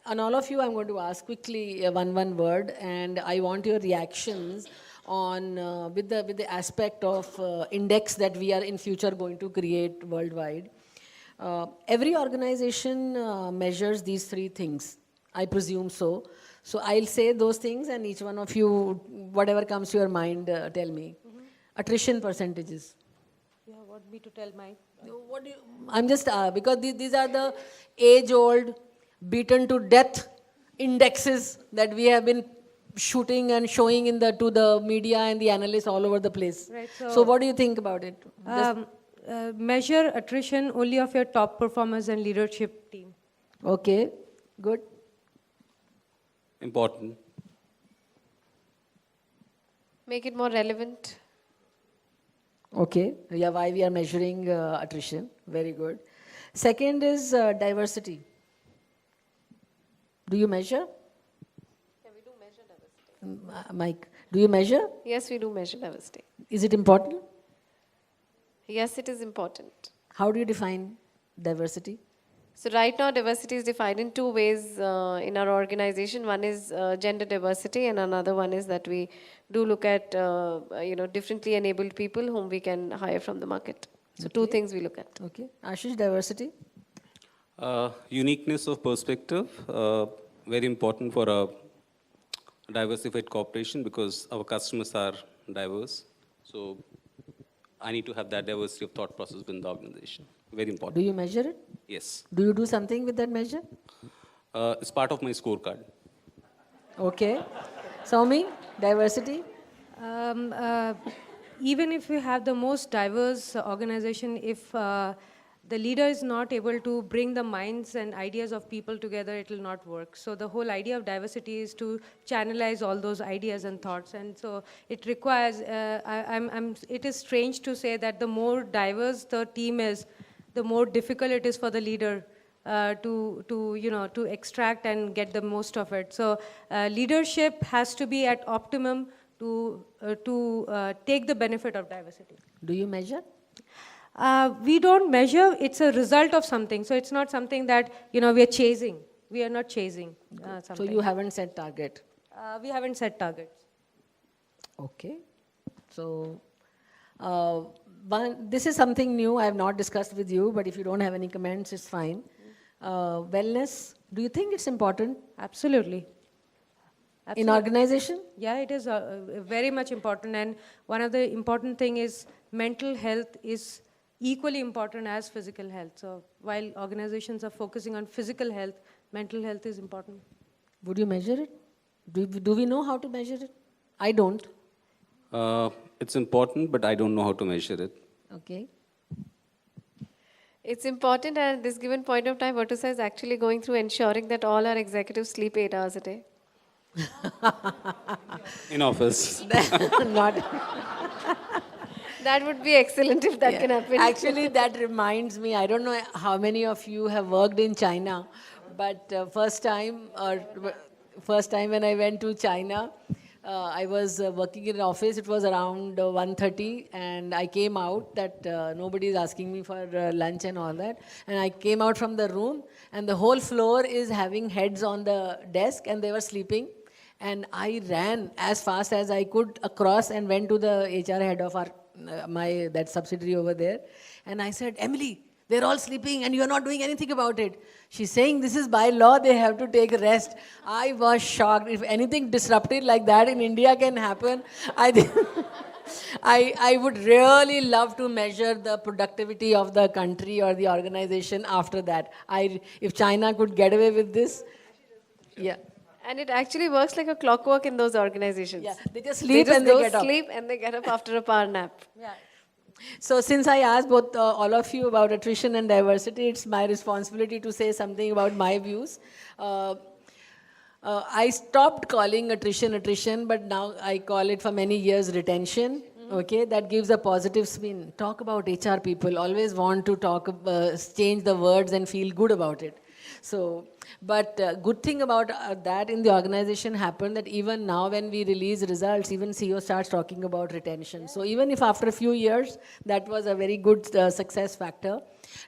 Speaker 2: and all of you, I'm going to ask quickly one word, and I want your reactions on with the aspect of index that we are in future going to create worldwide. Every organization measures these three things, I presume so. So I'll say those things, and each one of you, whatever comes to your mind, tell me. Attrition percentages.
Speaker 5: You want me to tell mine?
Speaker 2: What do you, I'm just, because these are the age-old, beaten to death indexes that we have been shooting and showing in to the media and the analysts all over the place.
Speaker 5: Right,
Speaker 2: so what do you think about it?
Speaker 5: Measure attrition only of your top performers and leadership team.
Speaker 2: Okay, good.
Speaker 4: Important.
Speaker 3: Make it more relevant.
Speaker 2: Okay, yeah, why we are measuring attrition. Very good. Second is diversity. Do you measure?
Speaker 3: Yeah, we do measure diversity.
Speaker 2: Mike, do you measure?
Speaker 3: Yes, we do measure diversity.
Speaker 2: Is it important?
Speaker 3: Yes, it is important.
Speaker 2: How do you define diversity?
Speaker 3: So right now, diversity is defined in two ways in our organization. One is gender diversity, and another one is that we do look at differently enabled people whom we can hire from the market. So two things we look at.
Speaker 2: Okay. Ashish, diversity?
Speaker 4: Uniqueness of perspective, very important for a diversified corporation because our customers are diverse. So I need to have that diversity of thought process within the organization. Very important.
Speaker 2: Do you measure it?
Speaker 4: Yes.
Speaker 2: Do you do something with that measure?
Speaker 4: It's part of my scorecard.
Speaker 2: Okay. Soumi, diversity?
Speaker 5: Even if we have the most diverse organization, if the leader is not able to bring the minds and ideas of people together, it will not work. So the whole idea of diversity is to channelize all those ideas and thoughts. And so it requires, it is strange to say that the more diverse the team is, the more difficult it is for the leader to extract and get the most of it. So leadership has to be at optimum to take the benefit of diversity.
Speaker 2: Do you measure?
Speaker 5: We don't measure, it's a result of something. So it's not something that, we are chasing. We are not chasing something.
Speaker 2: So you haven't set target?
Speaker 5: We haven't set targets.
Speaker 2: Okay. So this is something new I have not discussed with you, but if you don't have any comments, it's fine. Wellness, do you think it's important?
Speaker 5: Absolutely.
Speaker 2: In organization?
Speaker 5: Yeah, it is very much important. And one of the important thing is mental health is equally important as physical health. So while organizations are focusing on physical health, mental health is important.
Speaker 2: Would you measure it? Do we know how to measure it? I don't.
Speaker 4: It's important, but I don't know how to measure it.
Speaker 2: Okay.
Speaker 3: It's important, and at this given point of time, Virtusa is actually going through ensuring that all our executives sleep 8 hours a day.
Speaker 4: In office.
Speaker 2: Not.
Speaker 3: That would be excellent if that can happen.
Speaker 2: Actually, that reminds me, I don't know how many of you have worked in China, but first time when I went to China, I was working in an office. It was around 1:30, and I came out that nobody is asking me for lunch and all that. And I came out from the room, and the whole floor is having heads on the desk, and they were sleeping. And I ran as fast as I could across and went to the HR head of that subsidiary over there. And I said, Emily, they're all sleeping and you're not doing anything about it. She's saying this is by law, they have to take rest. I was shocked. If anything disruptive like that in India can happen, I would really love to measure the productivity of the country or the organization after that. If China could get away with this, yeah.
Speaker 3: And it actually works like a clockwork in those organizations.
Speaker 2: Yeah, they just
Speaker 3: They
Speaker 2: sleep
Speaker 3: just
Speaker 2: and they
Speaker 3: go
Speaker 2: get up.
Speaker 3: sleep and they get up after a power nap.
Speaker 2: So since I asked both all of you about attrition and diversity, it's my responsibility to say something about my views. I stopped calling attrition, but now I call it for many years retention. Okay, that gives a positive spin. Talk about HR people. Always want to change the words and feel good about it. So, but good thing about that in the organization happened that even now when we release results, even CEO starts talking about retention. So even if after a few years, that was a very good success factor.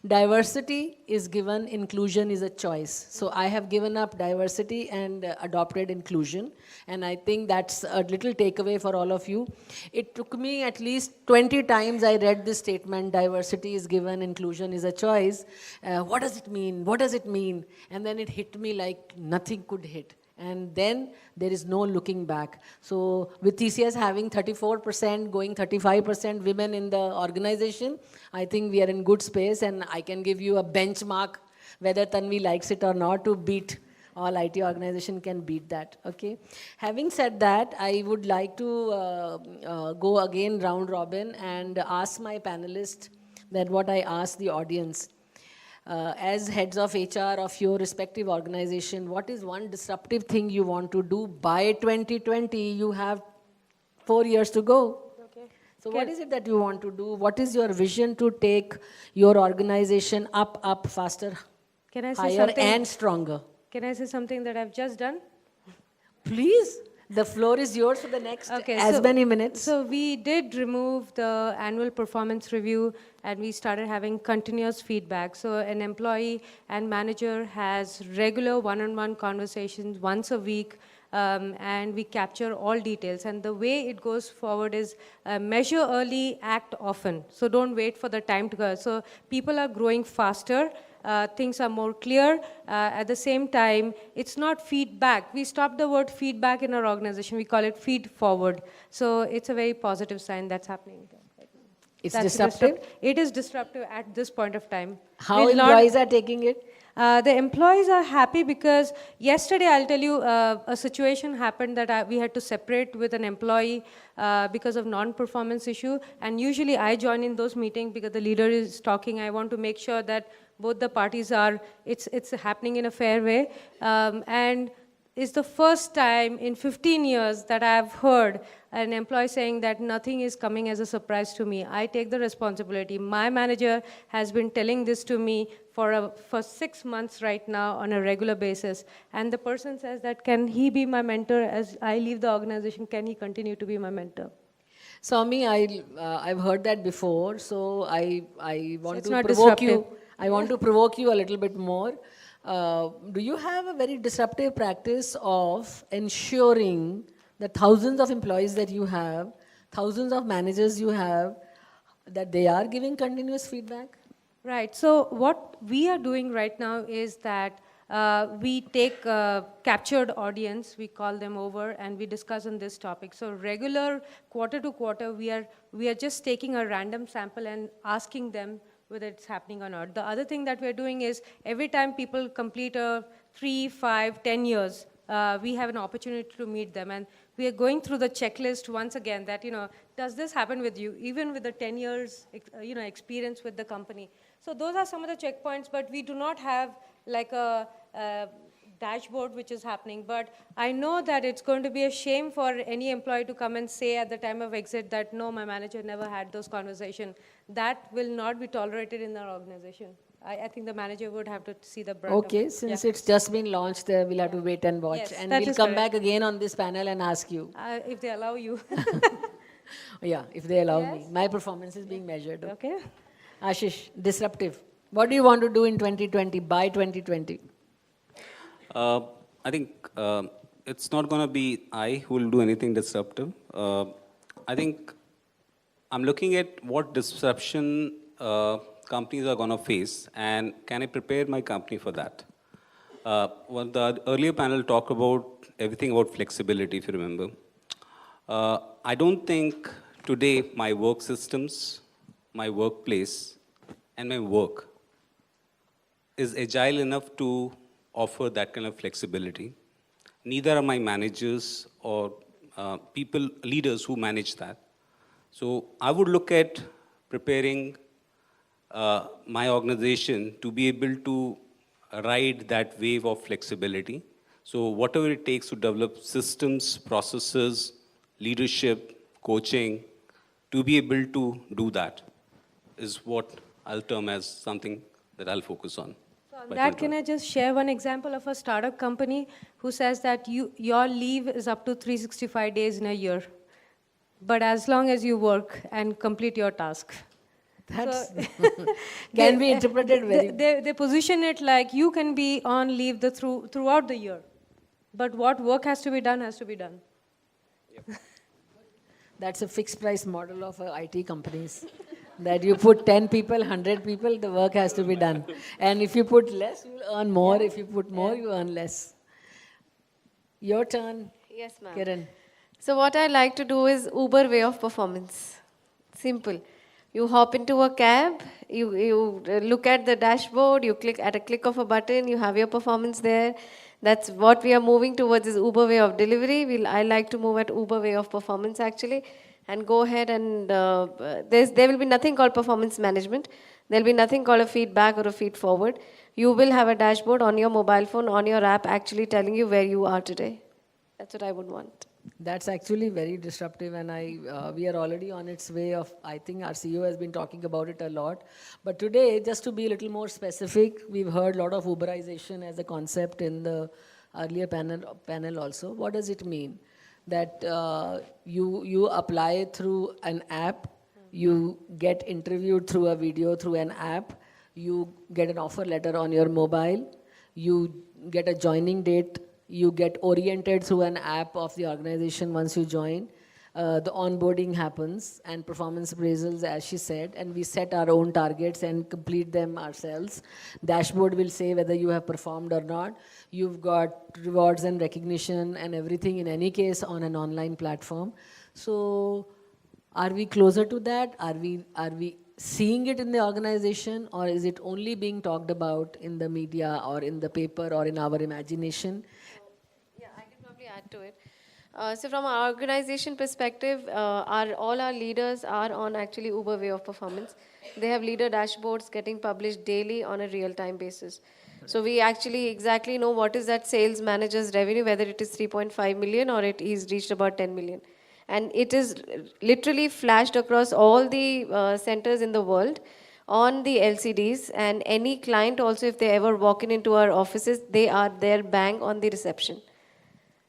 Speaker 2: Diversity is given, inclusion is a choice. So I have given up diversity and adopted inclusion. And I think that's a little takeaway for all of you. It took me at least 20 times I read this statement, diversity is given, inclusion is a choice. What does it mean? What does it mean? And then it hit me like nothing could hit. And then there is no looking back. So with TCS having 34% going 35% women in the organization, I think we are in good space, and I can give you a benchmark, whether Tanvi likes it or not, to beat. All IT organization can beat that, okay? Having said that, I would like to go again round robin and ask my panelists that what I asked the audience. As heads of HR of your respective organization, what is one disruptive thing you want to do by 2020? You have 4 years to go. Okay. So what is it that you want to do? What is your vision to take your organization up, faster,
Speaker 5: Can I say
Speaker 2: higher
Speaker 5: something?
Speaker 2: and stronger?
Speaker 5: Can I say something that I've just done?
Speaker 2: Please, the floor is yours for the next many minutes.
Speaker 5: So we did remove the annual performance review and we started having continuous feedback. So an employee and manager has regular one-on-one conversations once a week, and we capture all details. And the way it goes forward is measure early, act often. So don't wait for the time to go. So people are growing faster. Things are more clear. At the same time, it's not feedback. We stopped the word feedback in our organization. We call it feed forward. So it's a very positive sign that's happening there right now.
Speaker 2: It's
Speaker 5: That's
Speaker 2: disruptive?
Speaker 5: It is disruptive at this point of time.
Speaker 2: How
Speaker 5: We'll not-
Speaker 2: employees are taking it?
Speaker 5: The employees are happy because yesterday, I'll tell you, a situation happened that we had to separate with an employee because of non-performance issue. And usually I join in those meetings because the leader is talking. I want to make sure that both the parties are, it's happening in a fair way. And it's the first time in 15 years that I've heard an employee saying that nothing is coming as a surprise to me. I take the responsibility. My manager has been telling this to me for 6 months right now on a regular basis. And the person says that, can he be my mentor as I leave the organization? Can he continue to be my mentor?
Speaker 2: Swami, I've heard that before, so I want
Speaker 5: it's
Speaker 2: to
Speaker 5: not
Speaker 2: provoke you.
Speaker 5: disruptive.
Speaker 2: I want to provoke you a little bit more. Do you have a very disruptive practice of ensuring that thousands of employees that you have, thousands of managers you have, that they are giving continuous feedback?
Speaker 5: Right. So what we are doing right now is that we take captured audience, we call them over, and we discuss on this topic. So regular, quarter to quarter, we are just taking a random sample and asking them whether it's happening or not. The other thing that we're doing is every time people complete 3, 5, 10 years, we have an opportunity to meet them. And we are going through the checklist once again that, does this happen with you, even with the 10 years, experience with the company? So those are some of the checkpoints, but we do not have like a dashboard which is happening. But I know that it's going to be a shame for any employee to come and say at the time of exit that, no, my manager never had those conversations. That will not be tolerated in our organization. I think the manager would have to see the brunt
Speaker 2: Okay,
Speaker 5: of it.
Speaker 2: since
Speaker 5: Yeah.
Speaker 2: it's just been launched, we'll have to wait and watch.
Speaker 5: Yes,
Speaker 2: and
Speaker 5: that
Speaker 2: we'll
Speaker 5: is
Speaker 2: come
Speaker 5: correct.
Speaker 2: back again on this panel and ask you.
Speaker 5: If they allow you.
Speaker 2: Yeah, if they allow me. My performance is being measured.
Speaker 5: Okay.
Speaker 2: Ashish, disruptive. What do you want to do in 2020, by 2020?
Speaker 4: I think it's not going to be I who will do anything disruptive. I think I'm looking at what disruption companies are going to face, and can I prepare my company for that? When the earlier panel talked about everything about flexibility, if you remember. I don't think today my work systems, my workplace, and my work is agile enough to offer that kind of flexibility. Neither are my managers or leaders who manage that. So I would look at preparing my organization to be able to ride that wave of flexibility. So whatever it takes to develop systems, processes, leadership, coaching, to be able to do that is what I'll term as something that I'll focus on.
Speaker 5: So on
Speaker 4: by
Speaker 5: that, can
Speaker 4: 2020.
Speaker 5: I just share one example of a startup company who says that your leave is up to 365 days in a year, but as long as you work and complete your task.
Speaker 2: That's
Speaker 5: So
Speaker 2: can be interpreted very.
Speaker 5: They position it like you can be on leave throughout the year, but what work has to be done has to be done.
Speaker 2: That's a fixed price model of IT companies. That you put 10 people, 100 people, the work has to be done. And if you put less, you will earn more. If you put more, you earn less. Your turn,
Speaker 3: Yes, ma'am.
Speaker 2: Kiran.
Speaker 3: So what I like to do is Uber way of performance. Simple. You hop into a cab, you look at the dashboard, you click at a click of a button, you have your performance there. That's what we are moving towards is Uber way of delivery. I like to move at Uber way of performance actually, and go ahead and there will be nothing called performance management. There will be nothing called a feedback or a feed forward. You will have a dashboard on your mobile phone, on your app, actually telling you where you are today. That's what I would want.
Speaker 2: That's actually very disruptive, and we are already on its way of, I think our CEO has been talking about it a lot. But today, just to be a little more specific, we've heard a lot of Uberization as a concept in the earlier panel also. What does it mean? That you apply through an app, you get interviewed through a video through an app, you get an offer letter on your mobile, you get a joining date, you get oriented through an app of the organization once you join. The onboarding happens and performance appraisals, as she said, and we set our own targets and complete them ourselves. Dashboard will say whether you have performed or not. You've got rewards and recognition and everything in any case on an online platform. So are we closer to that? Are we seeing it in the organization, or is it only being talked about in the media or in the paper or in our imagination?
Speaker 3: Yeah, I can probably add to it. So from our organization perspective, all our leaders are on actually Uber way of performance. They have leader dashboards getting published daily on a real-time basis. So we actually exactly know what is that sales manager's revenue, whether it is 3.5 million or he's reached about 10 million. And it is literally flashed across all the centers in the world on the LCDs, and any client also, if they ever walk into our offices, they are there bang on the reception.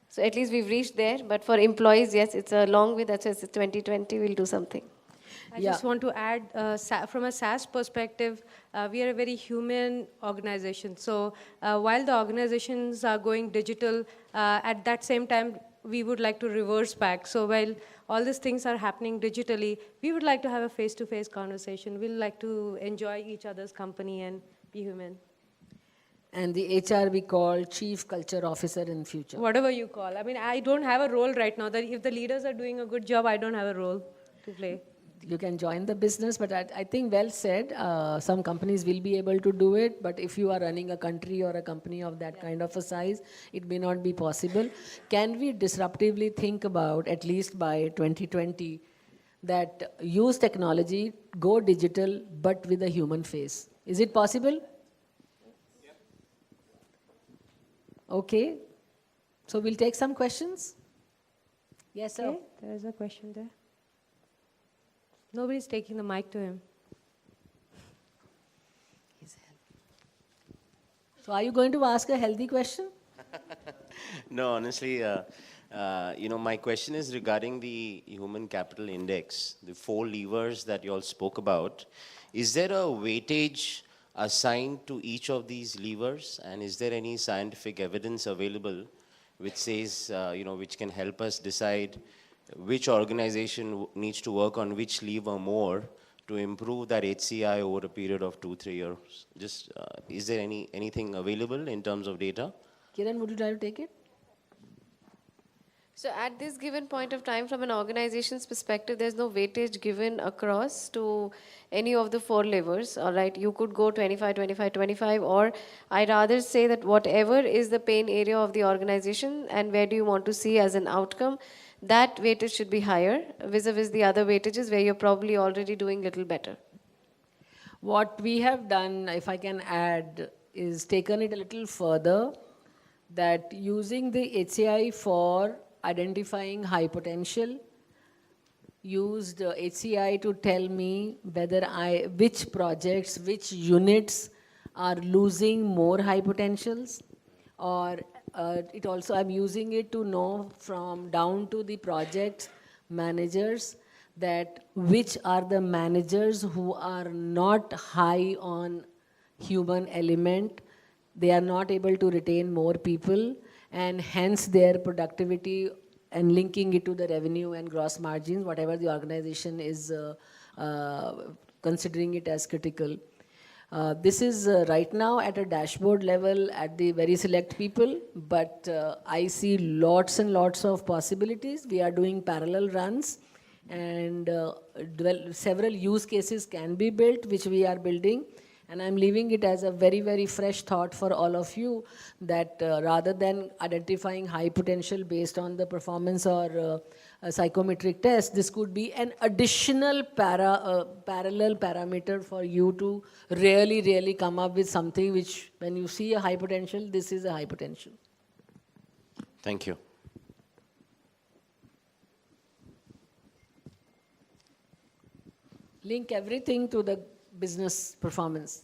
Speaker 3: So at least we've reached there, but for employees, yes, it's a long way. That's why it's 2020, we'll do something.
Speaker 5: I just want to add, from a SaaS perspective, we are a very human organization. So while the organizations are going digital, at that same time, we would like to reverse back. So while all these things are happening digitally, we would like to have a face-to-face conversation. We'd like to enjoy each other's company and be human.
Speaker 2: And the HR we call Chief Culture Officer in future.
Speaker 5: Whatever you call. I mean, I don't have a role right now. That if the leaders are doing a good job, I don't have a role to play.
Speaker 2: You can join the business, but I think well said. Some companies will be able to do it, but if you are running a country or a company of that kind of a size, it may not be possible. Can we disruptively think about, at least by 2020, that use technology, go digital, but with a human face? Is it possible? Okay. So we'll take some questions. Yes, sir.
Speaker 5: Okay, there is a question there. Nobody's taking the mic to him.
Speaker 2: So are you going to ask a healthy question?
Speaker 12: No, honestly, my question is regarding the human capital index, the 4 levers that you all spoke about. Is there a weightage assigned to each of these levers, and is there any scientific evidence available which says, which can help us decide which organization needs to work on which lever more to improve that HCI over a period of 2-3 years? Just, is there anything available in terms of data?
Speaker 2: Kiran, would you like to take it?
Speaker 3: So at this given point of time, from an organization's perspective, there's no weightage given across to any of the four levers, all right? You could go 25, 25, 25, or I'd rather say that whatever is the pain area of the organization and where do you want to see as an outcome, that weightage should be higher vis-a-vis the other weightages where you're probably already doing little better.
Speaker 2: What we have done, if I can add, is taken it a little further, that using the HCI for identifying high potential, used HCI to tell me whether which projects, which units are losing more high potentials, or it also, I'm using it to know from down to the project managers that which are the managers who are not high on human element, they are not able to retain more people, and hence their productivity, and linking it to the revenue and gross margins, whatever the organization is considering it as critical. This is right now at a dashboard level at the very select people, but I see lots and lots of possibilities. We are doing parallel runs, and several use cases can be built, which we are building. And I'm leaving it as a very, very fresh thought for all of you, that rather than identifying high potential based on the performance or a psychometric test, this could be an additional parallel parameter for you to really, really come up with something which, when you see a high potential, this is a high potential.
Speaker 12: Thank you.
Speaker 2: Link everything to the business performance.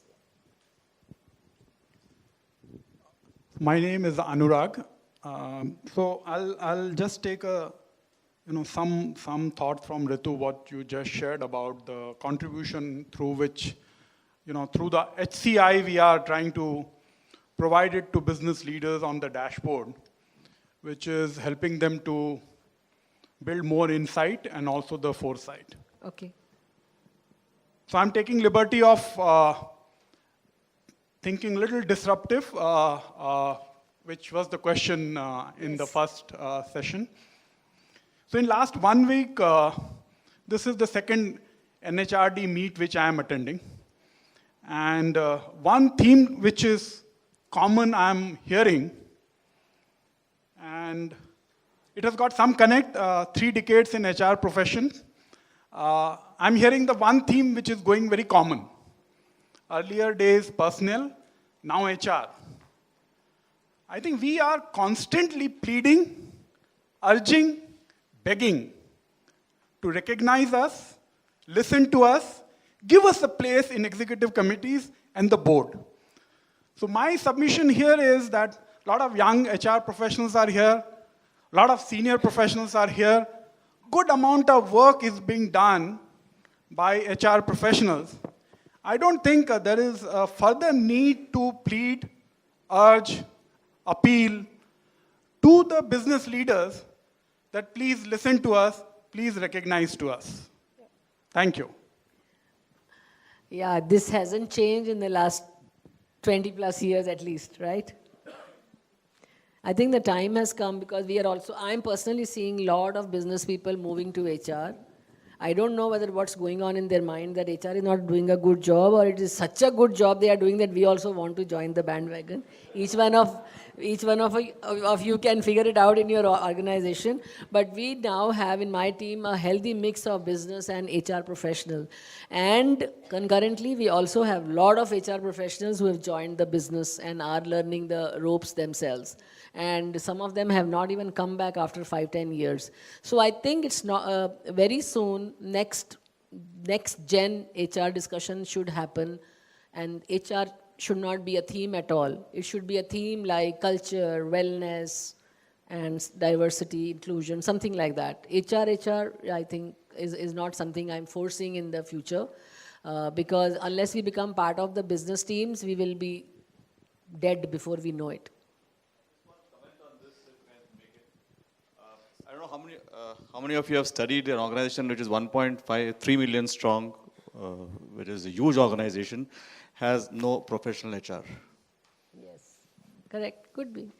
Speaker 13: My name is Anurag. So I'll just take a some thought from Ritu, what you just shared about the contribution through which through the HCI we are trying to provide it to business leaders on the dashboard, which is helping them to build more insight and also the foresight.
Speaker 2: Okay.
Speaker 13: So I'm taking liberty of thinking a little disruptive, which was the question in the first session. So in last 1 week, this is the second NHRD meet which I am attending. And one theme which is common I'm hearing, and it has got some connect, 3 decades in HR profession. I'm hearing the one theme which is going very common. Earlier days, personnel, now HR. I think we are constantly pleading, urging, begging to recognize us, listen to us, give us a place in executive committees and the board. So my submission here is that a lot of young HR professionals are here, a lot of senior professionals are here. Good amount of work is being done by HR professionals. I don't think there is a further need to plead, urge, appeal to the business leaders that please listen to us, please recognize to us. Thank you.
Speaker 2: Yeah, this hasn't changed in the last 20 plus years at least, right? I think the time has come, because we are also, I'm personally seeing a lot of business people moving to HR. I don't know whether what's going on in their mind, that HR is not doing a good job, or it is such a good job they are doing that we also want to join the bandwagon. Each one of you can figure it out in your organization. But we now have in my team a healthy mix of business and HR professionals. And concurrently, we also have a lot of HR professionals who have joined the business and are learning the ropes themselves. And some of them have not even come back after 5-10 years. So I think it's not very soon, next gen HR discussion should happen, and HR should not be a theme at all. It should be a theme like culture, wellness, and diversity, inclusion, something like that. HR, I think, is not something I'm forcing in the future, because unless we become part of the business teams, we will be dead before we know it.
Speaker 14: I don't know how many of you have studied an organization which is 1.3 million strong, which is a huge organization, has no professional HR.
Speaker 2: Yes, correct, could be.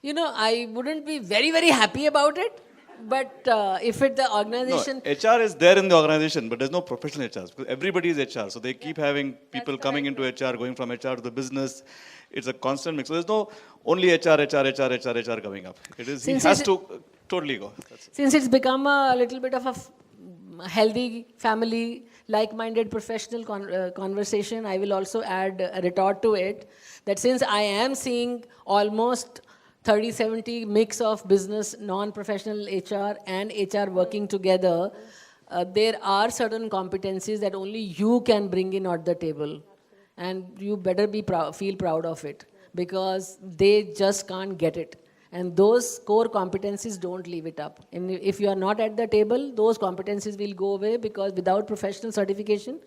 Speaker 2: You know, I wouldn't be very, very happy about it, But if it the
Speaker 14: No,
Speaker 2: organization,
Speaker 14: HR is there in the organization, but there's no professional HR because everybody is HR. So they keep having people coming into HR, going from HR to the business. It's a constant mix. So there's no only HR coming up. It is, he
Speaker 2: Since
Speaker 14: has
Speaker 2: it-
Speaker 14: to totally go. That's it.
Speaker 2: since it's become a little bit of a healthy family, like-minded professional conversation, I will also add a retort to it that since I am seeing almost 30-70 mix of business, non-professional HR and HR working together, there are certain competencies that only you can bring in at the table. And you better be feel proud of it because they just can't get it. And those core competencies, don't leave it up. And if you are not at the table, those competencies will go away because without professional certification,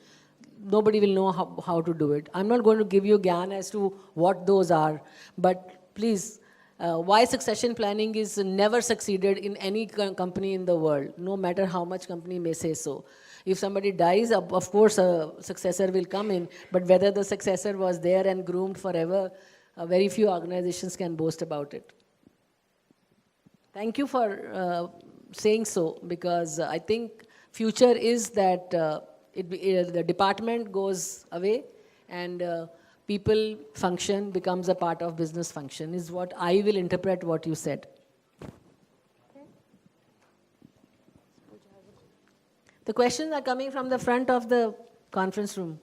Speaker 2: nobody will know how to do it. I'm not going to give you gyan as to what those are, but please, why succession planning is never succeeded in any company in the world, no matter how much company may say so. If somebody dies, of course a successor will come in, but whether the successor was there and groomed forever, very few organizations can boast about it. Thank you for saying so, because I think future is that the department goes away and people function becomes a part of business function, is what I will interpret what you said. The questions are coming from the front of the conference room.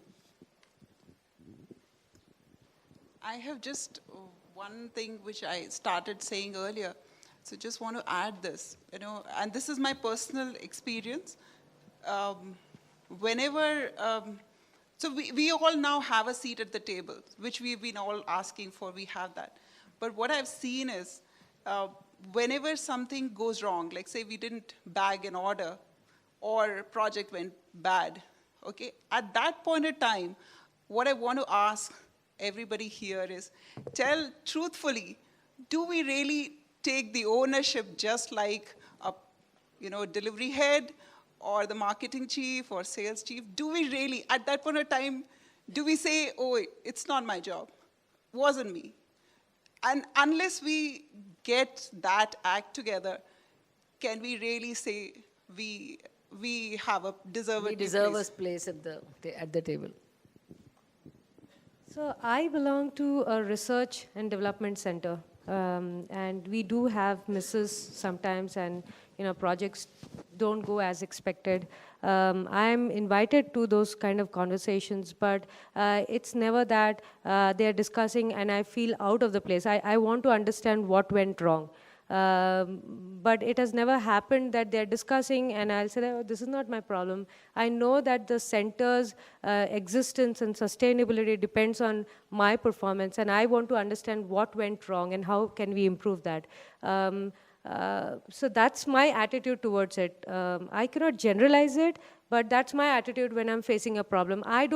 Speaker 9: I have just one thing which I started saying earlier. So just want to add this, and this is my personal experience. So we all now have a seat at the table, which we've been all asking for, we have that. But what I've seen is, whenever something goes wrong, like say we didn't bag an order, or project went bad, okay? At that point in time, what I want to ask everybody here is, tell truthfully, do we really take the ownership just like a delivery head or the marketing chief or sales chief? Do we really, at that point of time, do we say, oh, it's not my job, wasn't me? And unless we get that act together, can we really say we have a deserved
Speaker 2: We deserve a place at the table.
Speaker 5: So I belong to a research and development center, and we do have misses sometimes, and projects don't go as expected. I'm invited to those kind of conversations, but it's never that they're discussing and I feel out of the place. I want to understand what went wrong. But it has never happened that they're discussing and I'll say, oh, this is not my problem. I know that the center's existence and sustainability depends on my performance, and I want to understand what went wrong and how can we improve that. So that's my attitude towards it. I cannot generalize it, but that's my attitude when I'm facing a problem. I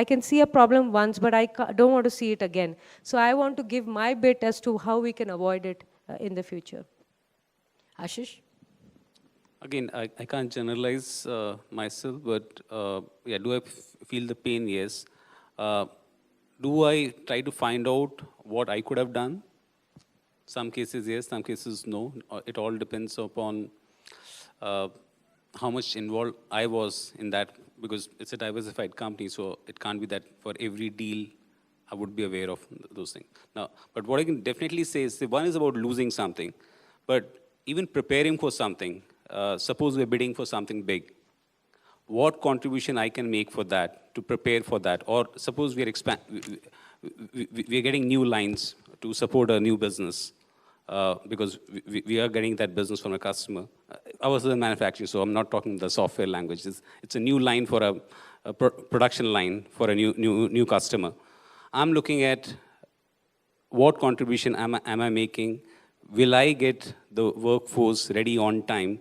Speaker 5: can see a problem once, but I don't want to see it again. So I want to give my bit as to how we can avoid it in the future.
Speaker 2: Ashish?
Speaker 4: Again, I can't generalize myself, but yeah, do I feel the pain? Yes. Do I try to find out what I could have done? Some cases yes, some cases no. It all depends upon how much involved I was in that, because it's a diversified company, so it can't be that for every deal I would be aware of those things. Now, but what I can definitely say is, one is about losing something, but even preparing for something, suppose we're bidding for something big, what contribution I can make for that, to prepare for that, or suppose we're we're getting new lines to support a new business, because we are getting that business from a customer. I was in manufacturing, so I'm not talking the software language. It's a new line for a production line for a new customer. I'm looking at what contribution am I making? Will I get the workforce ready on time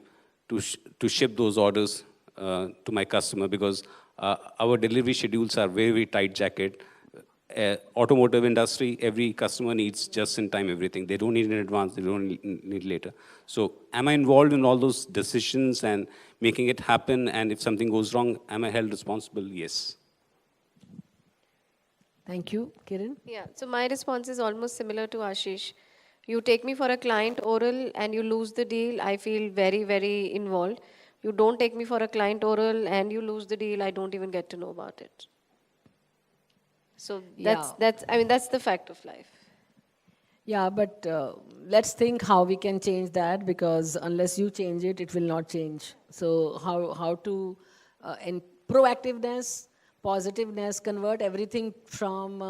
Speaker 4: to ship those orders to my customer? Because our delivery schedules are very, very tight jacket. Automotive industry, every customer needs just-in-time everything. They don't need in advance, they don't need later. So am I involved in all those decisions and making it happen? And if something goes wrong, am I held responsible? Yes.
Speaker 2: Thank you. Kiran?
Speaker 3: Yeah, so my response is almost similar to Ashish. You take me for a client oral and you lose the deal, I feel very, very involved. You don't take me for a client oral and you lose the deal, I don't even get to know about it. So that's the fact of life.
Speaker 2: Yeah, but let's think how we can change that, because unless you change it, it will not change. So how to in proactiveness, positiveness, convert everything from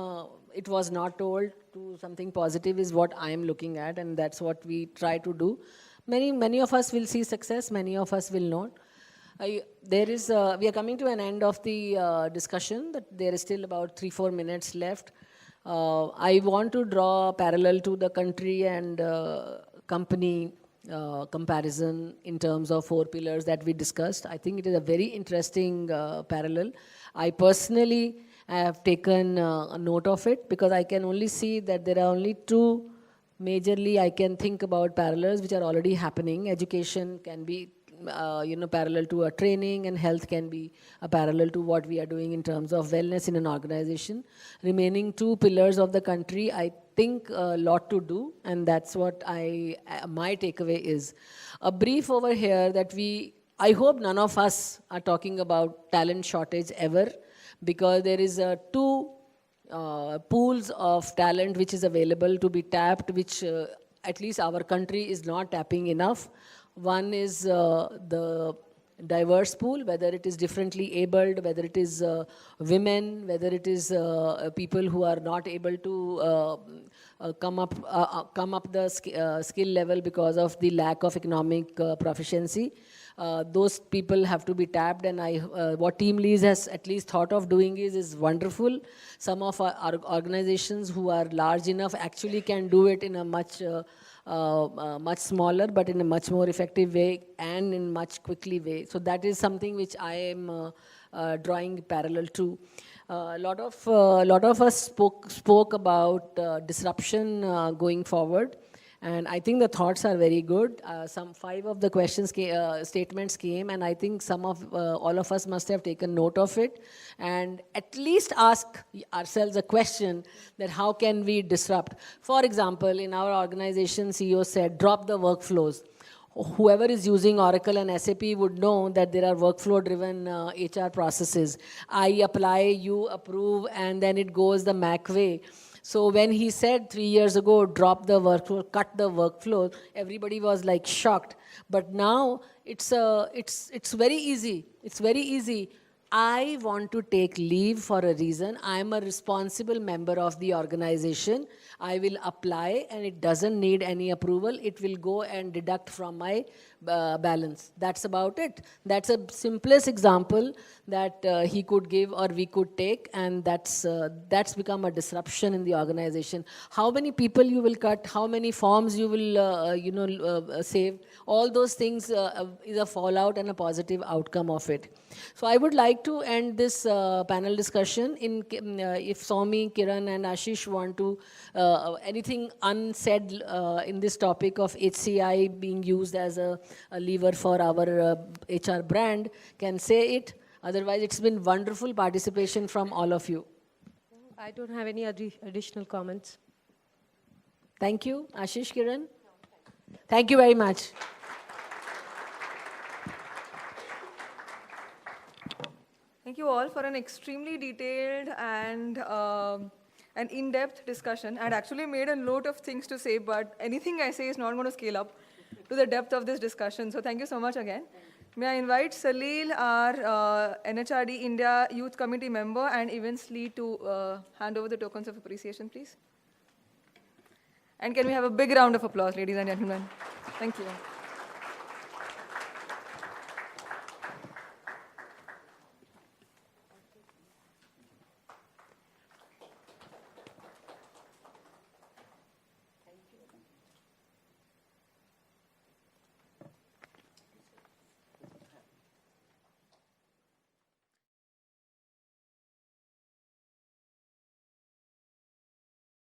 Speaker 2: it was not told to something positive is what I am looking at, and that's what we try to do. Many of us will see success, many of us will not. We are coming to an end of the discussion, but there is still about 3-4 minutes left. I want to draw a parallel to the country and company comparison in terms of 4 pillars that we discussed. I think it is a very interesting parallel. I personally have taken a note of it because I can only see that there are only 2 majorly I can think about parallels which are already happening. Education can be parallel to a training, and health can be a parallel to what we are doing in terms of wellness in an organization. Remaining 2 pillars of the country, I think a lot to do, and that's what my takeaway is. A brief over here that I hope none of us are talking about talent shortage ever, because there is 2 pools of talent which is available to be tapped, which at least our country is not tapping enough. One is the diverse pool, whether it is differently abled, whether it is women, whether it is people who are not able to come up the skill level because of the lack of economic proficiency. Those people have to be tapped, and what Team Lease has at least thought of doing is wonderful. Some of our organizations who are large enough actually can do it in a much smaller but in a much more effective way and in much quickly way. So that is something which I am drawing parallel to. A lot of us spoke about disruption going forward, and I think the thoughts are very good. Some 5 of the statements came, and I think all of us must have taken note of it, and at least ask ourselves a question that how can we disrupt? For example, in our organization, CEO said, drop the workflows. Whoever is using Oracle and SAP would know that there are workflow-driven HR processes. I apply, you approve, and then it goes the Mac way. So when he said 3 years ago, drop the workflow, cut the workflow, everybody was like shocked. But now it's very easy. It's very easy. I want to take leave for a reason. I'm a responsible member of the organization. I will apply, and it doesn't need any approval. It will go and deduct from my balance. That's about it. That's a simplest example that he could give or we could take, and that's become a disruption in the organization. How many people you will cut, how many forms you will save, all those things is a fallout and a positive outcome of it. So I would like to end this panel discussion. If Soumi, Kiran and Ashish want to, anything unsaid in this topic of HCI being used as a lever for our HR brand, can say it. Otherwise, it's been wonderful participation from all of you.
Speaker 5: I don't have any additional comments.
Speaker 2: Thank you. Ashish, Kiran? Thank you very much.
Speaker 1: Thank you all for an extremely detailed and an in-depth discussion. I'd actually made a note of things to say, but anything I say is not going to scale up to the depth of this discussion. So thank you so much again. May I invite Salil, our NHRD India Youth Committee member and events lead, to hand over the tokens of appreciation, please. And can we have a big round of applause, ladies and gentlemen? Thank you.